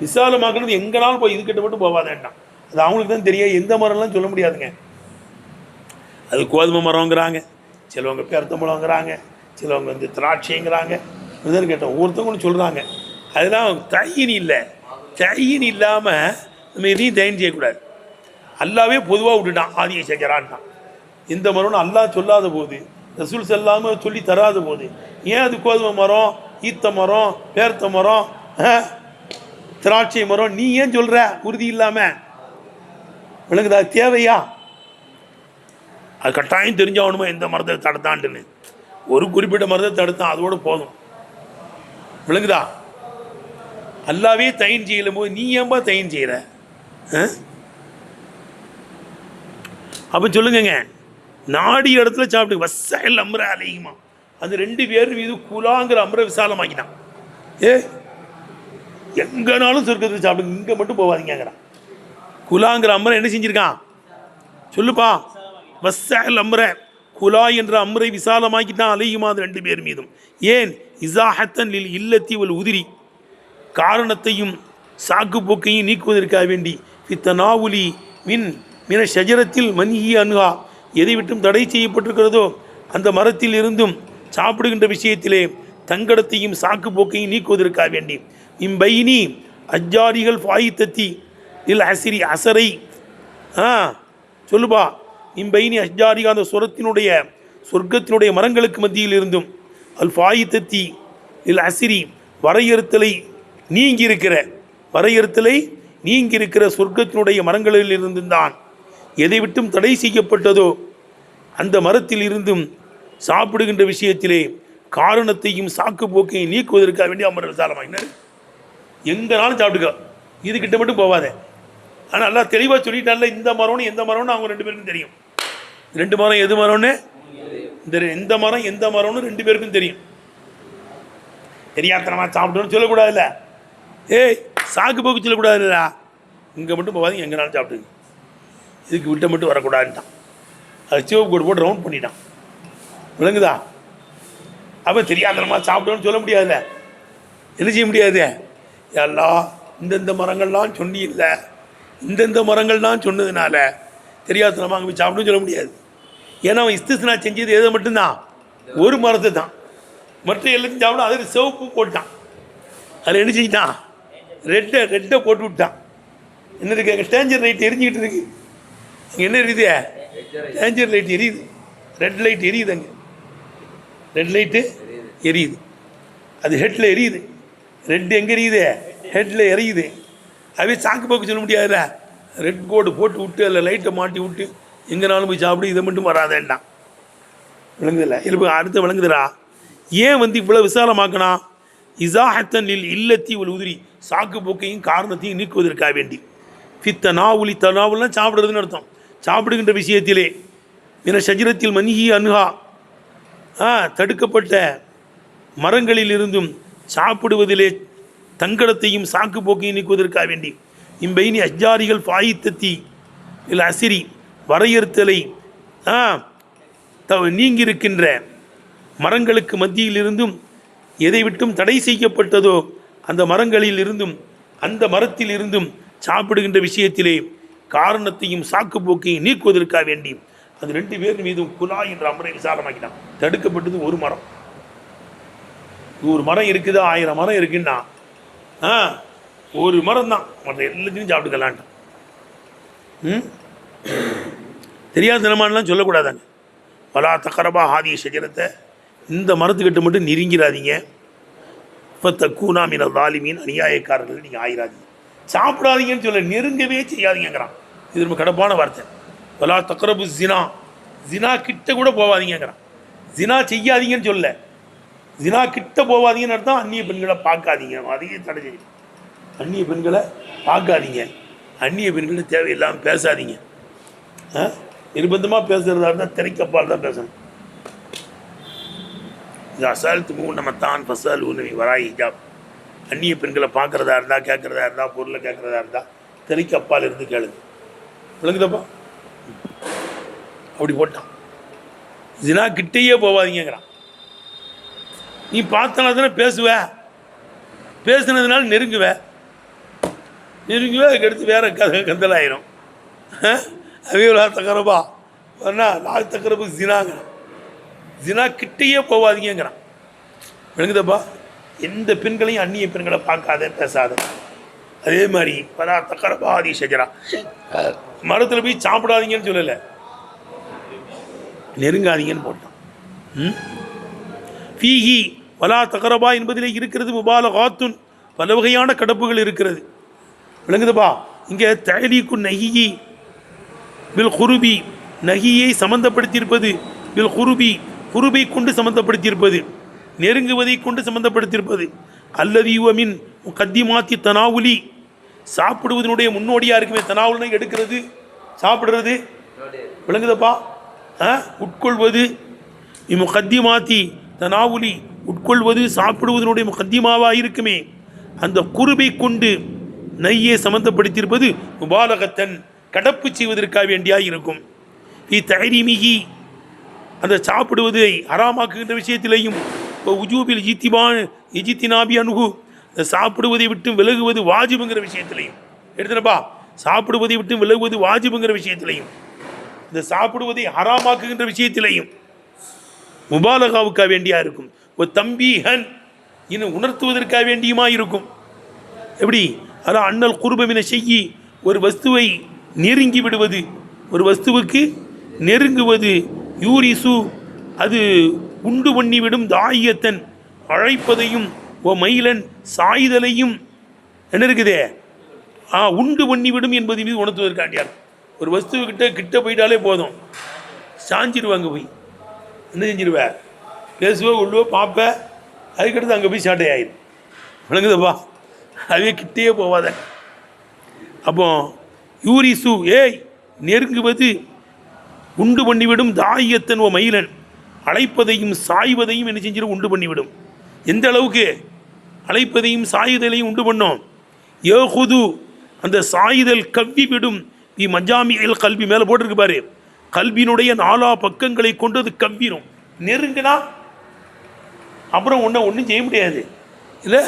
S1: விசாலமாக்குறது எங்கேனாலும் போய் இதுக்கிட்ட மட்டும் போகாதேன்ட்டான். அது அவங்களுக்கு தான் தெரியாது. எந்த மரம்லாம் சொல்ல முடியாதுங்க. அது கோதுமை மரங்கிறாங்க, சிலவங்க பேர்த்தம்பழங்கிறாங்க, சிலவங்க வந்து திராட்சைங்கிறாங்க. இதுதான் கேட்டோம். ஒவ்வொருத்தவங்க ஒன்று சொல்கிறாங்க. அதெல்லாம் தையின் இல்லை. தையின் இல்லாமல் நம்ம எதையும் தையின் செய்யக்கூடாது. அல்லாவே பொதுவாக விட்டுட்டான். ஆதியை செஞ்சரான்ட்டான். எந்த மரம்னு அல்லா சொல்லாத போது, ரசூல் சொல்லாமல் சொல்லி தராத போது, ஏன் அது கோதுமை மரம், ஈத்த மரம், பேர்த்த மரம், திராட்சை மரம் நீ ஏன் சொல்கிற உறுதி இல்லாமல்? விளங்குதா? தேவையா? அது கட்டாயம் தெரிஞ்சாகணுமா எந்த மரத்தை தடுத்தான்ட்டுன்னு. ஒரு குறிப்பிட்ட மரத்தை தடுத்தான், அதோடு போதும். விளங்குதா? அல்லாவே தையின் செய்யலும் போது நீ ஏன்பா தையின் செய்கிற? அப்போ சொல்லுங்க, நாடி இடத்துல சாப்பிட்டு வசல் அம்ர அலையுமா. அந்த 2 பேர் மீது குலாங்கிற அம்ர விசாலமாக்கிட்டான். எங்கனாலும் சொர்க்கத்தில் சாப்பிடுங்க, இங்கே மட்டும் போவாதீங்கிறான். குலாங்கிற அம்ரை என்ன செஞ்சிருக்கான் சொல்லுப்பா? வசல் அம்ர குலா என்ற அம்ரை விசாலமாக்கிட்டான். அலையுமா அது 2 பேர் மீதும். ஏன்? இசாஹத்தன் லில் இல்லத்தி வல் உதிரி காரணத்தையும் சாக்கு போக்கையும் நீக்குவதற்காக வேண்டி ஃபித்தனாவுலி மின ஷஜரத்தில் மன்ஹி அன்ஹா எதை விட்டும் தடை செய்யப்பட்டிருக்கிறதோ அந்த மரத்தில் இருந்தும் சாப்பிடுகின்ற விஷயத்திலே தங்கடத்தையும் சாக்கு போக்கையும் நீக்குவதற்காக வேண்டி இம்பைனி அஜ்ஜாரிகள் ஃபாயித்தத்தி இல் அசிரி அசரை சொல்லுப்பா. இம்பைனி அஜ்ஜாரிகா அந்த சொர்க்கத்தினுடைய மரங்களுக்கு மத்தியில் இருந்தும் அல் ஃபாயித்தத்தி இல் அசிரி வரையறுத்தலை நீங்கியிருக்கிற சொர்க்கத்தினுடைய மரங்களில் இருந்துதான் எதை விட்டும் தடை செய்யப்பட்டதோ அந்த மரத்தில் இருந்தும் சாப்பிடுகின்ற விஷயத்திலே காரணத்தையும் சாக்கு போக்கையும் நீக்குவதற்காக வேண்டிய அமரல் சாலமாயினார். எங்கனாலும் சாப்பிட்டுக்க, இதுகிட்ட மட்டும் போவாத. ஆனால் நல்லா தெளிவாக சொல்லிட்டால இந்த மரம்னு எந்த மரம்னு அவங்க 2 பேருக்கும் தெரியும். 2 மரம் எது மரம்னு எந்த மரம்னு 2 பேருக்கும் தெரியும். தெரியாதனமா சாப்பிட்டோன்னு சொல்லக்கூடாதுல்ல. சாக்கு போக்கு சொல்லக்கூடாதுல்ல. இங்கே மட்டும் போவாதீங்க, எங்கனாலும் சாப்பிடுங்க, இதுக்கு விட்ட மட்டும் வரக்கூடாதுன்ட்டான். அது சிவப்பு கோடு போட்டு ரவுண்ட் பண்ணிட்டான். விளங்குதா? அப்போ தெரியாதனமா சாப்பிட்டோன்னு சொல்ல முடியாதுல்ல. என்ன செய்ய முடியாது? எல்லாம் இந்தந்த மரங்கள்லாம் சொன்னி இல்லை, இந்தந்த மரங்கள்லாம் சொன்னதுனால தெரியாதனமா அங்கே போய் சாப்பிடும் சொல்ல முடியாது. ஏன்னா அவன் இஸ்திஸ்னா செஞ்சது எதை மட்டும்தான்? ஒரு மரத்தை தான். மற்ற எல்லாத்தையும் சாப்பிடும். அதில் சிவப்பு போட்டான். அதில் என்ன செஞ்சிட்டான்? ரெட்டை போட்டு விட்டான். என்ன இருக்கு அங்கே? டேஞ்சர் லைட் எரிஞ்சிக்கிட்டு இருக்கு. அங்கே என்ன எரியுது? டேஞ்சர் லைட் எரியுது. ரெட் லைட் எரியுது. அங்கே ரெட் லைட்டு எரியுது. அது ஹெட்டில் எரியுது. ரெட் எங்கே எரியுது? ஹெட்டில் எரியுது. அதே சாக்கு போக்கு சொல்ல முடியாதுல்ல. ரெட் கோடு போட்டு விட்டு அதில் லைட்டை மாட்டி விட்டு எங்கேனாலும் போய் சாப்பிடு, இதை மட்டும் வராதேன்டான். விளங்குதில்ல? இல்லை அடுத்த விளங்குதுடா. ஏன் வந்து இவ்வளோ விசாலமாக்கணும்? இசாஹத்தன் லில் இல்லத்தி ஒரு உதிரி சாக்கு போக்கையும் காரணத்தையும் நீக்குவதற்காக வேண்டி ஃபித்தனாவுலி தனாவுலாம் சாப்பிட்றதுன்னு அர்த்தம். சாப்பிடுகின்ற விஷயத்திலே மின ஷஜரத்தில் மன்ஹி அன்ஹா தடுக்கப்பட்ட மரங்களில் இருந்தும் சாப்பிடுவதிலே தங்கடத்தையும் சாக்கு போக்கையும் நீக்குவதற்காக வேண்டி இம்பைனி அஜ்ஜாரிகள் ஃபாயித்தத்தி இல்லை அசிரி வரையறுத்தலை நீங்கியிருக்கின்ற மரங்களுக்கு மத்தியில் இருந்தும் எதை விட்டும் தடை செய்யப்பட்டதோ அந்த மரங்களில் இருந்தும் அந்த மரத்தில் இருந்தும் சாப்பிடுகின்ற விஷயத்திலே காரணத்தையும் சாக்கு போக்கையும் நீக்குவதற்காக வேண்டி அது 2 பேர் மீதும் குலா என்ற அமரை விசாலமாக்கினான். தடுக்கப்பட்டது ஒரு மரம். ஒரு மரம் இருக்குது, 1000 மரம் இருக்குன்னா ஒரு மரம் தான், மற்ற எல்லாத்தையும் சாப்பிட்டுக்கலான்ட்டான். தெரியாதனமானலாம் சொல்லக்கூடாதாங்க. வலா தக்கரபா ஹாதி ஷஜரத்தை, இந்த மரத்துக்கிட்ட மட்டும் நெருங்கிறாதீங்க. இப்போ தக்கூனா மீன தாலிமீன், அநியாயக்காரர்கள் நீங்கள் ஆயிராதீங்க. சாப்பிடாதீங்கன்னு சொல்ல, நெருங்கவே செய்யாதீங்கிறான். இது ரொம்ப கடப்பான வார்த்தை. வலா தக்கரபு ஜினா, ஜினா கிட்ட கூட போவாதீங்கிறான். ஜினா செய்யாதீங்கன்னு சொல்ல, ஜினா கிட்ட போவாதீங்கன்னு அர்த்தம். அந்நிய பெண்களை பார்க்காதீங்க, அதையே தடை செய்யும். அந்நிய பெண்களை பார்க்காதீங்க, அந்நிய பெண்களை தேவையில்லாமல் பேசாதீங்க. நிர்பந்தமாக பேசுகிறதா இருந்தால் திரைக்கப்பால் தான் பேசணும். இது அசால்த்து மூணமத்தான் ஃபசால் உணவி வராய் ஹிஜாப். அந்நிய பெண்களை பார்க்குறதா இருந்தால், கேட்குறதா இருந்தால், பொருளை கேட்குறதா இருந்தால் திரைக்கப்பால் இருந்து கேளுங்க. விளங்குதப்பா? அப்படி போட்டான். ஜினா கிட்டேயே போவாதீங்கிறான். நீ பார்த்தனா தானே பேசுவ, பேசுனதுனால நெருங்குவ, அதுக்கடுத்து வேற கந்தலாயிரும். அவையோலா தக்கரபா வரனா லா தக்கரபு ஜினாங்க, ஜினா கிட்டேயே போவாதீங்கிறான். விளங்குதப்பா? எந்த பெண்களையும் அந்நிய பெண்களை பார்க்காத, பேசாத. அதே மாதிரி பலா தக்கரபா ஆதி ஷஜரா, மரத்தில் போய் சாப்பிடாதீங்கன்னு சொல்லலை, நெருங்காதீங்கன்னு போட்டான். ஃபீஹி வலா தகரபா என்பதிலே இருக்கிறது முபாலகாத்துன், பல வகையான கடப்புகள் இருக்கிறது. விளங்குதுப்பா? இங்கே தலீக்கு நஹியி பில் குருபி, நஹியை சம்பந்தப்படுத்தியிருப்பது, பில் குருபி குருபை கொண்டு சம்பந்தப்படுத்தியிருப்பது, நெருங்குவதை கொண்டு சம்பந்தப்படுத்தியிருப்பது. அல்லது யுவமின் கத்திமாத்தி தனாவுலி, சாப்பிடுவதனுடைய முன்னோடியாக இருக்குமே. தனாவுல்னா எடுக்கிறது, சாப்பிடுறது. விளங்குதப்பா? உட்கொள்வது. முகத்திமாத்தி தனாவுலி, உட்கொள்வது, சாப்பிடுவதனுடைய முகத்திமாவாக இருக்குமே. அந்த குருபை கொண்டு நெய்யை சம்பந்தப்படுத்தியிருப்பது முபாலகத்தன், கடப்பு செய்வதற்காக வேண்டியாக இருக்கும். தஹரீமிஹி, அந்த சாப்பிடுவதை ஹராமாக்குகின்ற விஷயத்திலையும், இப்போ உஜூபில் இஜித்தினாபி அனுகு, அந்த சாப்பிடுவதை விட்டு விலகுவது வாஜிபுங்கிற விஷயத்திலையும் எடுத்துனப்பா. சாப்பிடுவதை விட்டு விலகுவது வாஜிபுங்கிற விஷயத்திலையும், இந்த சாப்பிடுவதை ஹராமாக்குகின்ற விஷயத்திலையும் முபாலகாவுக்காக வேண்டியா இருக்கும். ஒரு தம்பீஹன், இன்னும் உணர்த்துவதற்காக வேண்டியுமா இருக்கும். எப்படி? அதான் அண்ணல் குருபமின செய்யி, ஒரு வஸ்துவை நெருங்கி விடுவது, ஒரு வஸ்துவுக்கு நெருங்குவது. யூரிசு, அது உண்டு பண்ணிவிடும். தாயத்தன், அழைப்பதையும். ஓ மயிலன், சாய்தலையும். என்ன இருக்குதே? உண்டு பண்ணிவிடும் என்பது மீது உணர்த்துவதற்காண்டியார். ஒரு வஸ்துக்கிட்ட கிட்ட போயிட்டாலே போதும், சாஞ்சிருவாங்க. போய் என்ன செஞ்சிருவ? பேசுவ, உள்ளுவ, பார்ப்ப, அதுக்கடுத்து அங்கே போய் சாட்டை ஆயிடும். விளங்குதப்பா? அதுவே கிட்டேயே போவாத. அப்போ யூரிசு, ஏய் நெருங்குவது, உண்டு பண்ணிவிடும். தாயத்தன் ஓ மயிலன், அழைப்பதையும் சாய்வதையும் என்ன செஞ்சிடும்? உண்டு பண்ணிவிடும். எந்த அளவுக்கு? அழைப்பதையும் சாயுதலையும் உண்டு பண்ணோம். யஹுது, அந்த சாயுதல் கவ்வி விடும். மஜாமியல் கல்வி, மேலே போட்டிருக்கு பாரு, கல்வியினுடைய 4 பக்கங்களை கொண்டு அது கவ்விடும். நெருங்கினா அப்புறம் ஒன்றும் செய்ய முடியாது. இல்லை,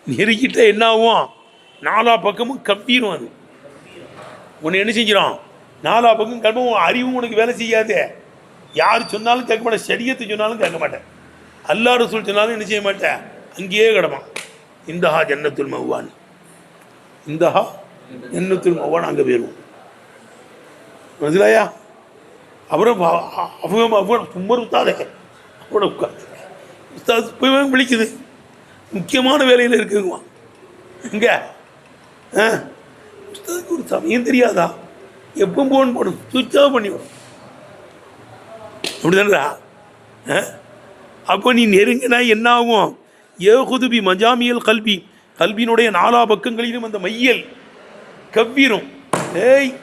S1: நெருங்கிட்ட என்ன ஆகும்? 4 பக்கமும் கவ்விடும். அது உன்னை என்ன செஞ்சிடும்? 4 பக்கம் கல்வும். அறிவும் உனக்கு வேலை செய்யாது. யார் சொன்னாலும் கேட்க மாட்டேன், ஷரியத்து சொன்னாலும் கேட்க மாட்டேன், அல்லாஹ் ரசூல் சொன்னாலும் என்ன செய்ய மாட்டேன், அங்கேயே கிடப்பான். இந்தஹா ஜன்னத்துல் மவ்வான், இந்தஹா ஜன்னத்துல் மவ்வான், அங்கே போயிடுவோம். மதுலாயா? அப்புறம் உமர் உத்தாதே, அப்புறம் உட்காந்து உஸ்தாது போய் விழிக்குது, முக்கியமான வேலையில் இருக்குதுமா. இங்கே உஸ்தாதுக்கு ஒரு சமயம் தெரியாதா? எப்போ போன் போடும், சுவிட்ச் ஆஃப் பண்ணி விடும். அப்படிதானடா? அப்போ நீ நெருங்கினா என்ன ஆகும்? ஏகுதுபி மஜாமியல் கல்வி, கல்வியினுடைய 4 பக்கங்களிலும் அந்த மையல் கவ்விரும். ஏய்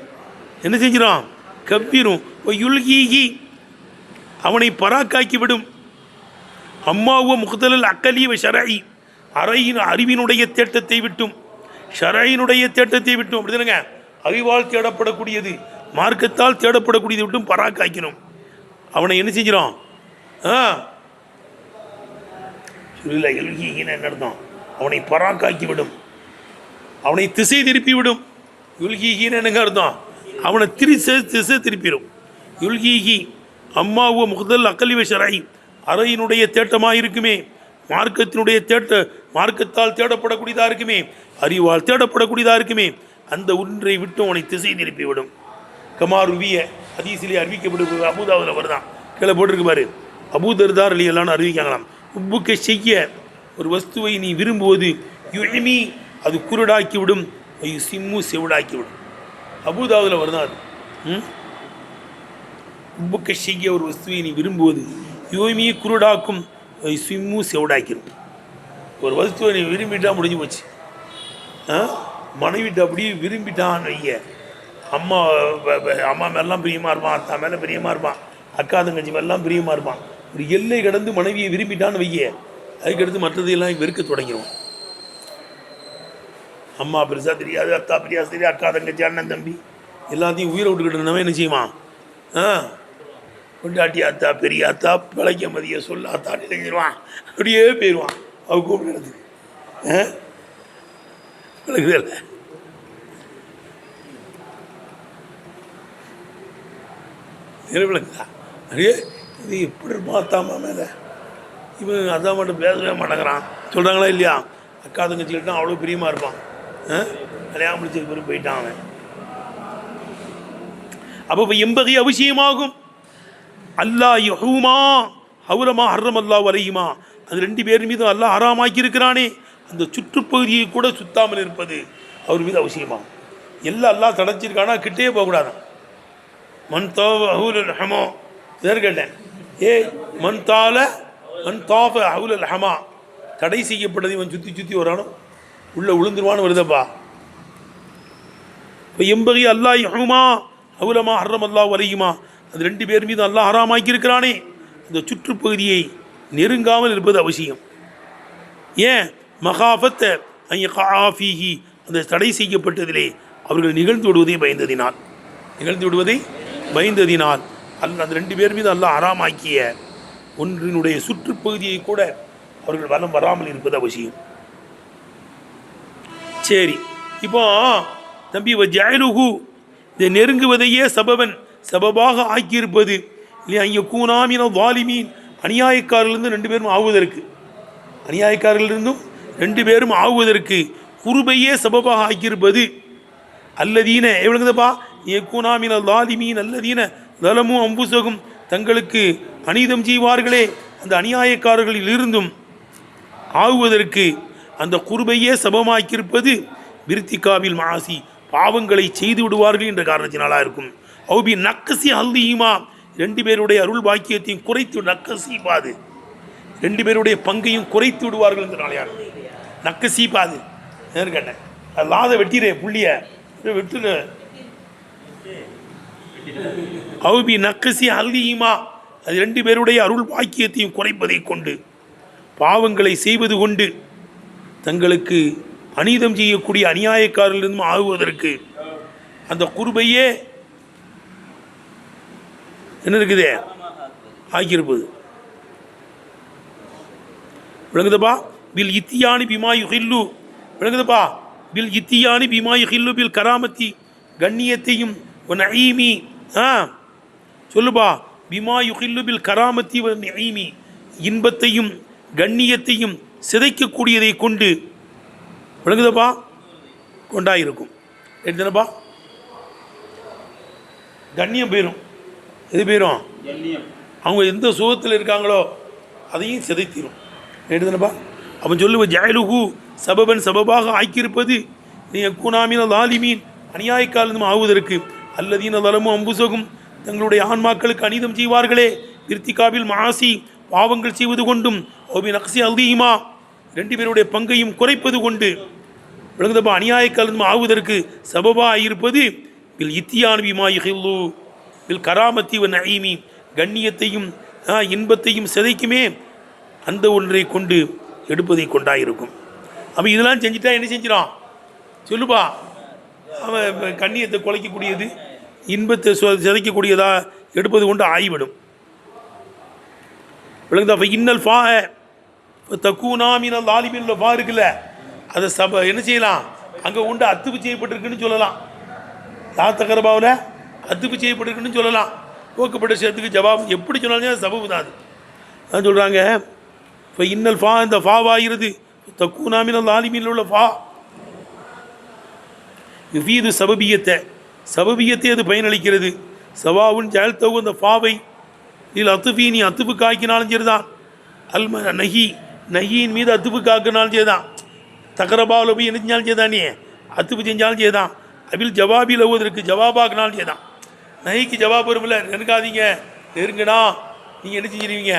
S1: என்ன செஞ்சிடும்? கவ்விரும். யுல்கீகி, அவனை பராக்காக்கிவிடும். அம்மாவோ முகதலல் அக்கலிய ஷரை, அறிவினுடைய தேட்டத்தை விட்டும், ஷரையினுடைய தேட்டத்தை விட்டும். அப்படி தானங்க? அறிவால் தேடப்படக்கூடியது, மார்க்கத்தால் தேடப்படக்கூடியது விட்டும் பராக்காக்கணும். அவனை என்ன செஞ்சிடும்? சொல்லல, யுல்கீகின்னு என்ன அர்த்தம்? அவனை பராக்காக்கிவிடும், அவனை திசை திருப்பிவிடும். யுல்கீகின்னு என்னங்க அர்த்தம்? அவனை திசை திருப்பிடும். யுல்கீகி அம்மாவோ முகதல் அக்கலிவ ஷரை, அறையினுடைய தேட்டமாக இருக்குமே, மார்க்கத்தினுடைய மார்க்கத்தால் தேடப்படக்கூடியதாக இருக்குமே, அறிவால் தேடப்படக்கூடியதாக இருக்குமே, அந்த ஒன்றை விட்டு அவனை திசை திருப்பிவிடும். கமாருவிய ஹதீஸிலே அறிவிக்கப்பட்டு அபூதாவில் வருதான் கீழே போட்டிருக்கு பாரு. அபூதர்தார் அலியல்லான்னு அறிவிக்காங்களாம். உப்புக்க செய்ய ஒரு வஸ்துவை நீ விரும்புவது யுமி அது குருடாக்கிவிடும், சிம்மு செவிடாக்கிவிடும். அபூதாவில் வருதான் அது. உப்புக்க செய்ய ஒரு வஸ்துவை நீ விரும்புவது யுமி குருடாக்கும், சிம்மு செவிடாக்கிடும். ஒரு வஸ்துவை நீ விரும்பிட்டா முடிஞ்சு போச்சு. மனைவிட்டு அப்படியே விரும்பிட்டான் வைய, அம்மா மேலாம் பிரியமாக இருப்பான், அத்தா மேலே பிரியமாக இருப்பான், அக்கா தங்கச்சி மேலாம் பிரியமாக இருப்பான். ஒரு எல்லை கடந்து மனைவியை விரும்பிட்டான்னு வைய, அதுக்கடுத்து மற்றதையெல்லாம் வெறுக்க தொடங்கிடுவோம். அம்மா பெருசாக தெரியாது, அத்தா பெரியா தெரியாது, அக்கா தங்கச்சி அண்ணன் தம்பி எல்லாத்தையும் உயிரை விட்டுக்கிட்டு இருந்தவன் என்ன செய்வான்? கொண்டாட்டி அத்தா பெரிய அத்தா பிழைக்க மதிய சொல்ல அத்தாட்டி செஞ்சிருவான், அப்படியே போயிடுவான் அவ கூப்பிடுறதுக்கு. விளக்குதில்லை? விளக்குதா? அப்படியே இது எப்படி பார்த்தாமா மேலே இவன் அதான் மட்டும் பேசவே மாட்டேங்கிறான் சொல்கிறாங்களா இல்லையா? அக்கா தங்கச்சிக்கிட்ட அவ்வளோ பிரியமாக இருப்பான், கல்யாணம் முடிச்சதுக்கு பிறகு போயிட்டான் அவன். அப்போ எம்பகை அவசியமாகும் அல்லா யஹூமா ஹவுரமா ஹர்ரம் அல்லா வரையுமா, அது ரெண்டு பேர் மீதும் அல்லாஹ் ஹராமாக்கி இருக்கிறானே அந்த சுற்றுப்பகுதியை கூட சுத்தாமல் இருப்பது அவர் மீது அவசியமாகும். எல்லாம் அல்லாஹ் தடைச்சிருக்கானா கிட்டே போகக்கூடாதான். மண் தோவ அஹுல் ஹமோ இதர் கேட்டேன். மண் தாஃப அஹுல் ஹமா தடை செய்யப்பட்டது இவன் சுற்றி சுற்றி வரானோ உள்ளே விழுந்துருவான்னு வருதப்பா. இப்போ எம்பகை அல்லா யஹூமா அவுலமா ஹர்ரம் அல்லா வரையுமா, அது ரெண்டு பேர் மீது அல்லாஹ் ஹராமாக்கி இருக்கிறானே அந்த சுற்றுப்பகுதியை நெருங்காமல் இருப்பது அவசியம். ஏன்? மகாஃபத்த ஐயகாஃபீஹி அந்த தடை செய்யப்பட்டதிலே அவர்கள் நிகழ்ந்து விடுவதை பயந்ததினால் அந்த ரெண்டு பேர் மீது அல்லாஹ் ஹராமாக்கிய ஒன்றினுடைய சுற்றுப்பகுதியை கூட அவர்கள் வலம் வராமல் இருப்பது அவசியம். சரி, இப்போ தம்பி ஜயலுகு இதை நெருங்குவதையே சபபாக ஆக்கியிருப்பது இல்லையா? இங்கே கூனாமின வாலிமீன் அநியாயக்காரர்களிருந்து ரெண்டு பேரும் ஆகுவதற்கு குருபையே சபபாக ஆக்கியிருப்பது அல்லதீன எவ்வளவுப்பா கூனாமின வாலிமீன் அல்லதீன தலமும் அம்புசகும் தங்களுக்கு அநீதம் செய்வார்களே அந்த அநியாயக்காரர்களில் இருந்தும் ஆகுவதற்கு அந்த குருபையே சபமாக்கியிருப்பது விருத்திகாவில் மாசி பாவங்களை செய்து விடுவார்கள் என்ற காரணத்தினாலா இருக்கும். அவுபி நக்கசி அல்தீமா ரெண்டு பேருடைய அருள் பாக்கியத்தையும் குறைத்து நக்கசி பாது ரெண்டு பேருடைய பங்கையும் குறைத்து விடுவார்கள் என்ற நாளையார் நக்கசி பாது கேட்டேன். அல்லாத வெட்டிரே புள்ளிய விட்டு அவுபி நக்கசி அல்தீமா அது ரெண்டு பேருடைய அருள் பாக்கியத்தையும் குறைப்பதை கொண்டு பாவங்களை செய்வது கொண்டு தங்களுக்கு அநீதம் செய்யக்கூடிய அநியாயக்காரர்களிருந்தும் ஆகுவதற்கு அந்த குருபையே என்ன இருக்குதே ஆகியிருப்பது. விளங்குதப்பா? பில் இத்தியானி பிமா யுஹில்லு விளங்குதப்பா? பில் இத்தியானி பிமா யுஹில்லு பில் கராமத்தி கண்ணியத்தையும் நஈமி சொல்லுப்பா. பிமா யுஹில்லு பில் கராமத்தி நஈமி இன்பத்தையும் கண்ணியத்தையும் சிதைக்கக்கூடியதை கொண்டு விளங்குதப்பா கொண்டாயிருக்கும். எடுத்தனப்பா கண்ணியம் போயிடும். எது போயிடும்? அவங்க எந்த சுகத்தில் இருக்காங்களோ அதையும் சிதைத்திடும். எடுத்தனப்பா அவன் சொல்லுவ ஜயலுகு சபபாக ஆக்கியிருப்பது நீ கூனாமின லாலிமீன் அநியாயக்காலம் ஆகுவதற்கு அல்லதீன தலமும் அம்புசகும் தங்களுடைய ஆன்மாக்களுக்கு அநீதம் செய்வார்களே விருத்திகாவில் மாசி பாவங்கள் செய்வது கொண்டும் ஓபி நக்சி அல்தீமா ரெண்டு பேருடைய பங்கையும் குறைப்பது கொண்டு விளங்குதப்பா அநியாயக்காலம் ஆகுவதற்கு சபபாக இருப்பது பில் இத்தியான் பிமா யுஹில்லு பில் கராமத்தி வ நஈமி கண்ணியத்தையும் இன்பத்தையும் சிதைக்குமே அந்த ஒன்றை கொண்டு எடுப்பதை கொண்டாயிருக்கும். அப்போ இதெல்லாம் செஞ்சுட்டா என்ன செஞ்சிடான் சொல்லுப்பா? அவன் கண்ணியத்தை குலைக்கக்கூடியது இன்பத்தை சிதைக்கக்கூடியதா எடுப்பது கொண்டு ஆகிவிடும். விளங்குதா? அப்போ இன்னல் ஃபா தக்கூனாமினல் லாலிமின் ஃபா இருக்குல்ல அதை என்ன செய்யலாம்? அங்கே உண்டு அத்துப்பு செய்யப்பட்டிருக்குன்னு சொல்லலாம். தகரபாவில் அத்துப்பு செய்யப்பட்டிருக்குன்னு சொல்லலாம். போக்கப்பட்ட சேர்த்துக்கு ஜவாப் எப்படி சொன்னாலும் சபபு தான். அது அதான் சொல்கிறாங்க. இப்போ இன்னல் ஃபா இந்த ஃபாவாகிறது தக்கூனாமினல் லாலிமின் உள்ள ஃபா யுஃபீது சபபியத்தை சபபியத்தை அது பயனளிக்கிறது. சவாவுன் ஜால்தவு அந்த ஃபாவை இதில் அத்துஃபி நீ அத்துப்புக்கு ஆக்கினாலும் சரிதான். நஹி நஹியின் மீது அத்துப்புக்கு ஆக்கினாலும் சரிதான். தகரபாவில் போய் என்ன செஞ்சாலும் சரிதான், நீ அத்துப்பு செஞ்சாலும் சரிதான். அபில் ஜவாபில் ஓதற்கு ஜவாபாக்குனாலும் சரிதான். நஹிக்கு ஜவாப் வரும்ல, நெருங்காதீங்க, நெருங்கினா நீங்கள் என்ன செஞ்சிருவீங்க,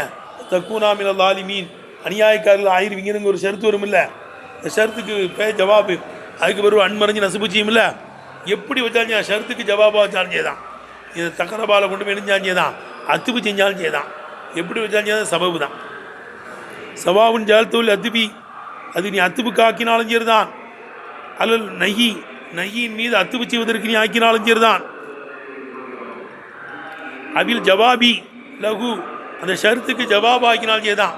S1: தக்கூனாமில் லாலிமீன் அநியாயக்காரர்கள் ஆயிருவீங்கன்னு ஒரு ஷருத்து வரும் இல்லை, இந்த ஷருத்துக்கு ஜவாபு அதுக்கு பிறகு அன்மறைஞ்சு நசுபூச்சியும் இல்லை. எப்படி வச்சாலும் ஷருத்துக்கு ஜவாபாக வச்சாலும் செய்தான். இது தக்கரபாவில் கொண்டு போய் நெஞ்சாலும் செய்தான், அத்துப்பு செஞ்சாலும் செய்தான். எப்படி வச்சாலும் செய்தான் சபபு தான். சவாவுன் ஜால்தோல் அத்துபி அது நீ அத்துப்புக்கு ஆக்கினாலும் சரிதான். அல்லல் நஹி நஹியின் மீது அத்துப்பு செய்வதற்கு நீ ஆக்கினாலும் சரிதான். அபில் ஜவாபி லகு அந்த ஷருத்துக்கு ஜவாப் ஆக்கினாலும் செய்தான்.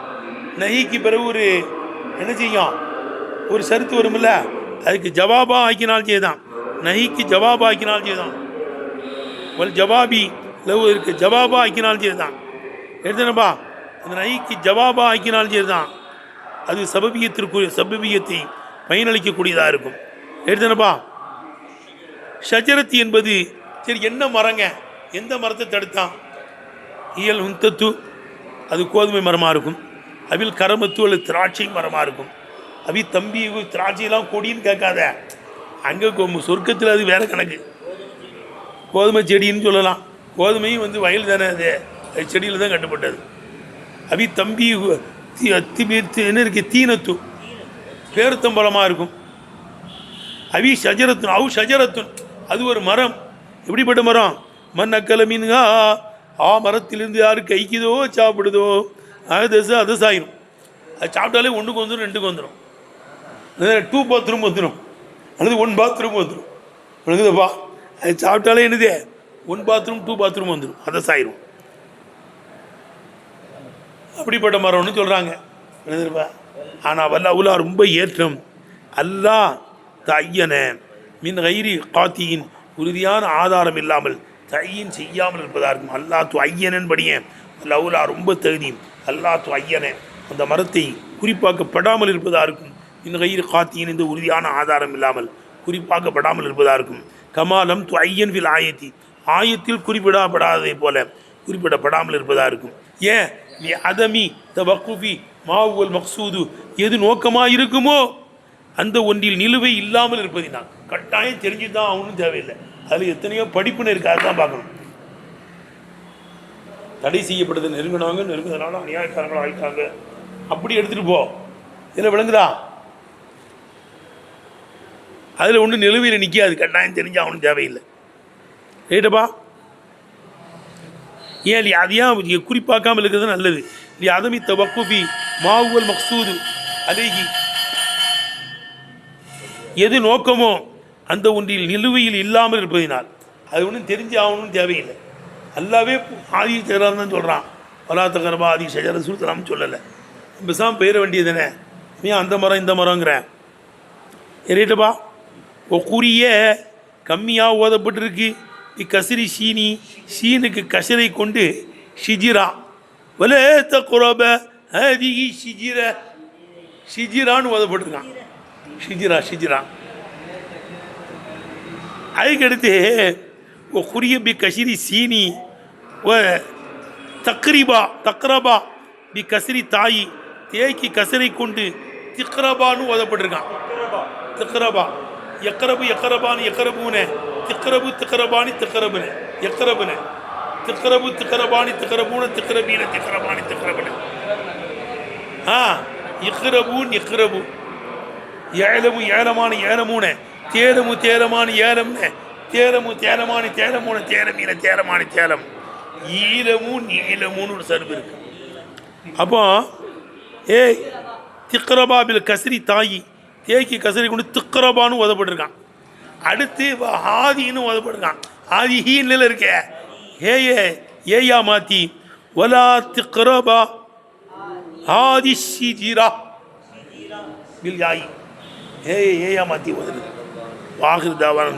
S1: நஹிக்கு பிறகு ஒரு என்ன செய்யும், ஒரு ஷருத்து வரும்ல, அதுக்கு ஜவாபா ஆக்கினாலும் செய்தான். நஹிக்கு ஜவாபா ஆக்கினாலும் செய்தான். வல் ஜவாபி லகு இருக்கு ஜவாபா ஆக்கினாலும் செய்தான். எடுத்தனப்பா அந்த நஹிக்கு ஜவாபா ஆக்கினாலும் செய்தான். அது சபபியத்தை பயனளிக்கக்கூடியதாக இருக்கும். எடுத்தனப்பா ஷஜரத்து என்பது சரி என்ன மரங்க, எந்த மரத்தை தடுத்தான்? இயல் உந்தத்து அது கோதுமை மரமாக இருக்கும். அவில் கரமத்து அல்லது திராட்சை மரமாக இருக்கும். அவி தம்பி திராட்சையெல்லாம் கொடின்னு கேட்காத, அங்கே சொர்க்கத்தில் அது வேறு கணக்கு. கோதுமை செடின்னு சொல்லலாம். கோதுமையும் வயல் தானே, அது செடியில் தான் கட்டுப்பட்டது. அவி தம்பி என்ன இருக்குது, தீனத்து பேருத்தம்பழமாக இருக்கும். அவி ஷஜரத்துன் அவு ஷஜரத்துன் அது ஒரு மரம். எப்படிப்பட்ட மரம்? மண்ணக்கல மீன்கா மரத்திலிருந்து யார் கைக்குதோ சாப்பிடுதோ அது சாயிரும். அது சாப்பிட்டாலே ஒன்றுக்கு வந்துடும், ரெண்டுக்கு வந்துடும், 2 பாத்ரூம் வந்துடும், அல்லது 1 பாத்ரூம் வந்துடும். விழுங்குதப்பா, அது சாப்பிட்டாலே என்னது 1 பாத்ரூம் 2 பாத்ரூம் வந்துடும், அதை சாயிரும். அப்படிப்பட்ட மரம்னு சொல்கிறாங்க. விழுந்துருப்பா. ஆனால் வல்லாவுலா ரொம்ப ஏற்றம். அல்லாஹ் தையன மின் கைரி காத்தியின் உறுதியான ஆதாரம் இல்லாமல் தையின் செய்யாமல் இருப்பதாக இருக்கும். அல்லா து ஐயனன் படியே லவுலா ரொம்ப தகுதி. அல்லா து ஐயன அந்த மரத்தை குறிப்பாக்கப்படாமல் இருப்பதாக இருக்கும். மின் கைரி காத்தியின் இந்த உறுதியான ஆதாரம் இல்லாமல் குறிப்பாக்கப்படாமல் இருப்பதாக இருக்கும். கமாலம் து ஐயன் வில் ஆயத்தி ஆயத்தில் குறிப்பிடப்படாததை போல குறிப்பிடப்படாமல் இருப்பதாக இருக்கும். ஏன் நீ அதமி த வக்குஃபி மாவுவல் மக்சூது எது நோக்கமாக இருக்குமோ அந்த ஒன்றில் நிலுவை இல்லாமல் இருப்பதினால். கட்டாயம் தெரிஞ்சு தான் அவனும் தேவையில்லை, அதில் எத்தனையோ படிப்புன்னு இருக்கு, அதுதான் பார்க்கணும். தடை செய்யப்படுது நெருங்கினவங்க நெருங்குதனால அநியாயக்காரங்களும் ஆகிட்டாங்க, அப்படி எடுத்துகிட்டு போ. இதில் விளங்குதா? அதில் ஒன்றும் நிலுவையில் நிற்காது, கட்டாயம் தெரிஞ்சு அவனும் தேவையில்லை. ரைட்டப்பா? ஏன் அது ஏன் குறிப்பாக்காமல் இருக்கிறது நல்லது. இல்லையா அதமி தவக்குஃபி மாவுவல் மக்சூது அலேஹி எது நோக்கமோ அந்த ஒன்றில் நிலுவையில் இல்லாமல் இருப்பதினால். அது ஒன்றும் தெரிஞ்சு ஆகணும்னு தேவையில்லை. அல்லாவே ஆதி ஷஜரான்னு தான் சொல்கிறான். வலா தகரபா ஆதி ஷஜர சுல்தலாம்னு சொல்லலை. பெசாம பெயர வேண்டியது தானே, ஏன் அந்த மரம் இந்த மரங்கிறேன். ஏறிட்டப்பா ஒக்குரிய கம்மியாக ஓதப்பட்டிருக்கு. கசிரி ஷீனி ஷீனுக்கு கசரை கொண்டு ஷிஜிரா வல தகுரப ஹதிஹி ஷிஜிர ஷிஜிரான்னு ஓதப்பட்டிருக்கான். ஷிஜிரா ஷிஜிரா. அதுக்கடுத்து குறிய பி கசிரி சீனி தக்ரிபா தக்ரபா பி கசிரி தாயி தேய்க்கு கசரை கொண்டு திக்ரபான்னு ஓதப்பட்டிருக்கான். திக்ரபா எக்கரபு எக்கரபான்னு எக்கரபுனே திக்ரபு திக்ரபானி திக்ரபுனே எக்கரபுனே திக்ரபு திக்ரபானி திக்ரபூன திக்ரபீன திக்ரபானி திக்ரபுனே இக்ரபூன் இக்ரபு ஏலமு ஏலமான ஏலமூன தேரமு தேரமான ஏலம்னு தேரமு தேரமானி தேரமூன தேரமீன தேரமானி தேரம் ஈரமும் நீளமுன்னு ஒரு சருப்பு இருக்கு. அப்போ திக்ரபாபில் கசரி தாயி தேய்க்கு கசரி கொண்டு திக்ரபான்னு உதப்பட்டிருக்கான். அடுத்து ஆதின்னு உதப்பட்டிருக்கான். ஆதி ஹீன்ல இருக்க ஏயா மாத்தி வலா திக்ரபா ஆதி ஷிஜிரா பில் யாயி ஏயா மாத்தி உதவு வாகிர் தாவான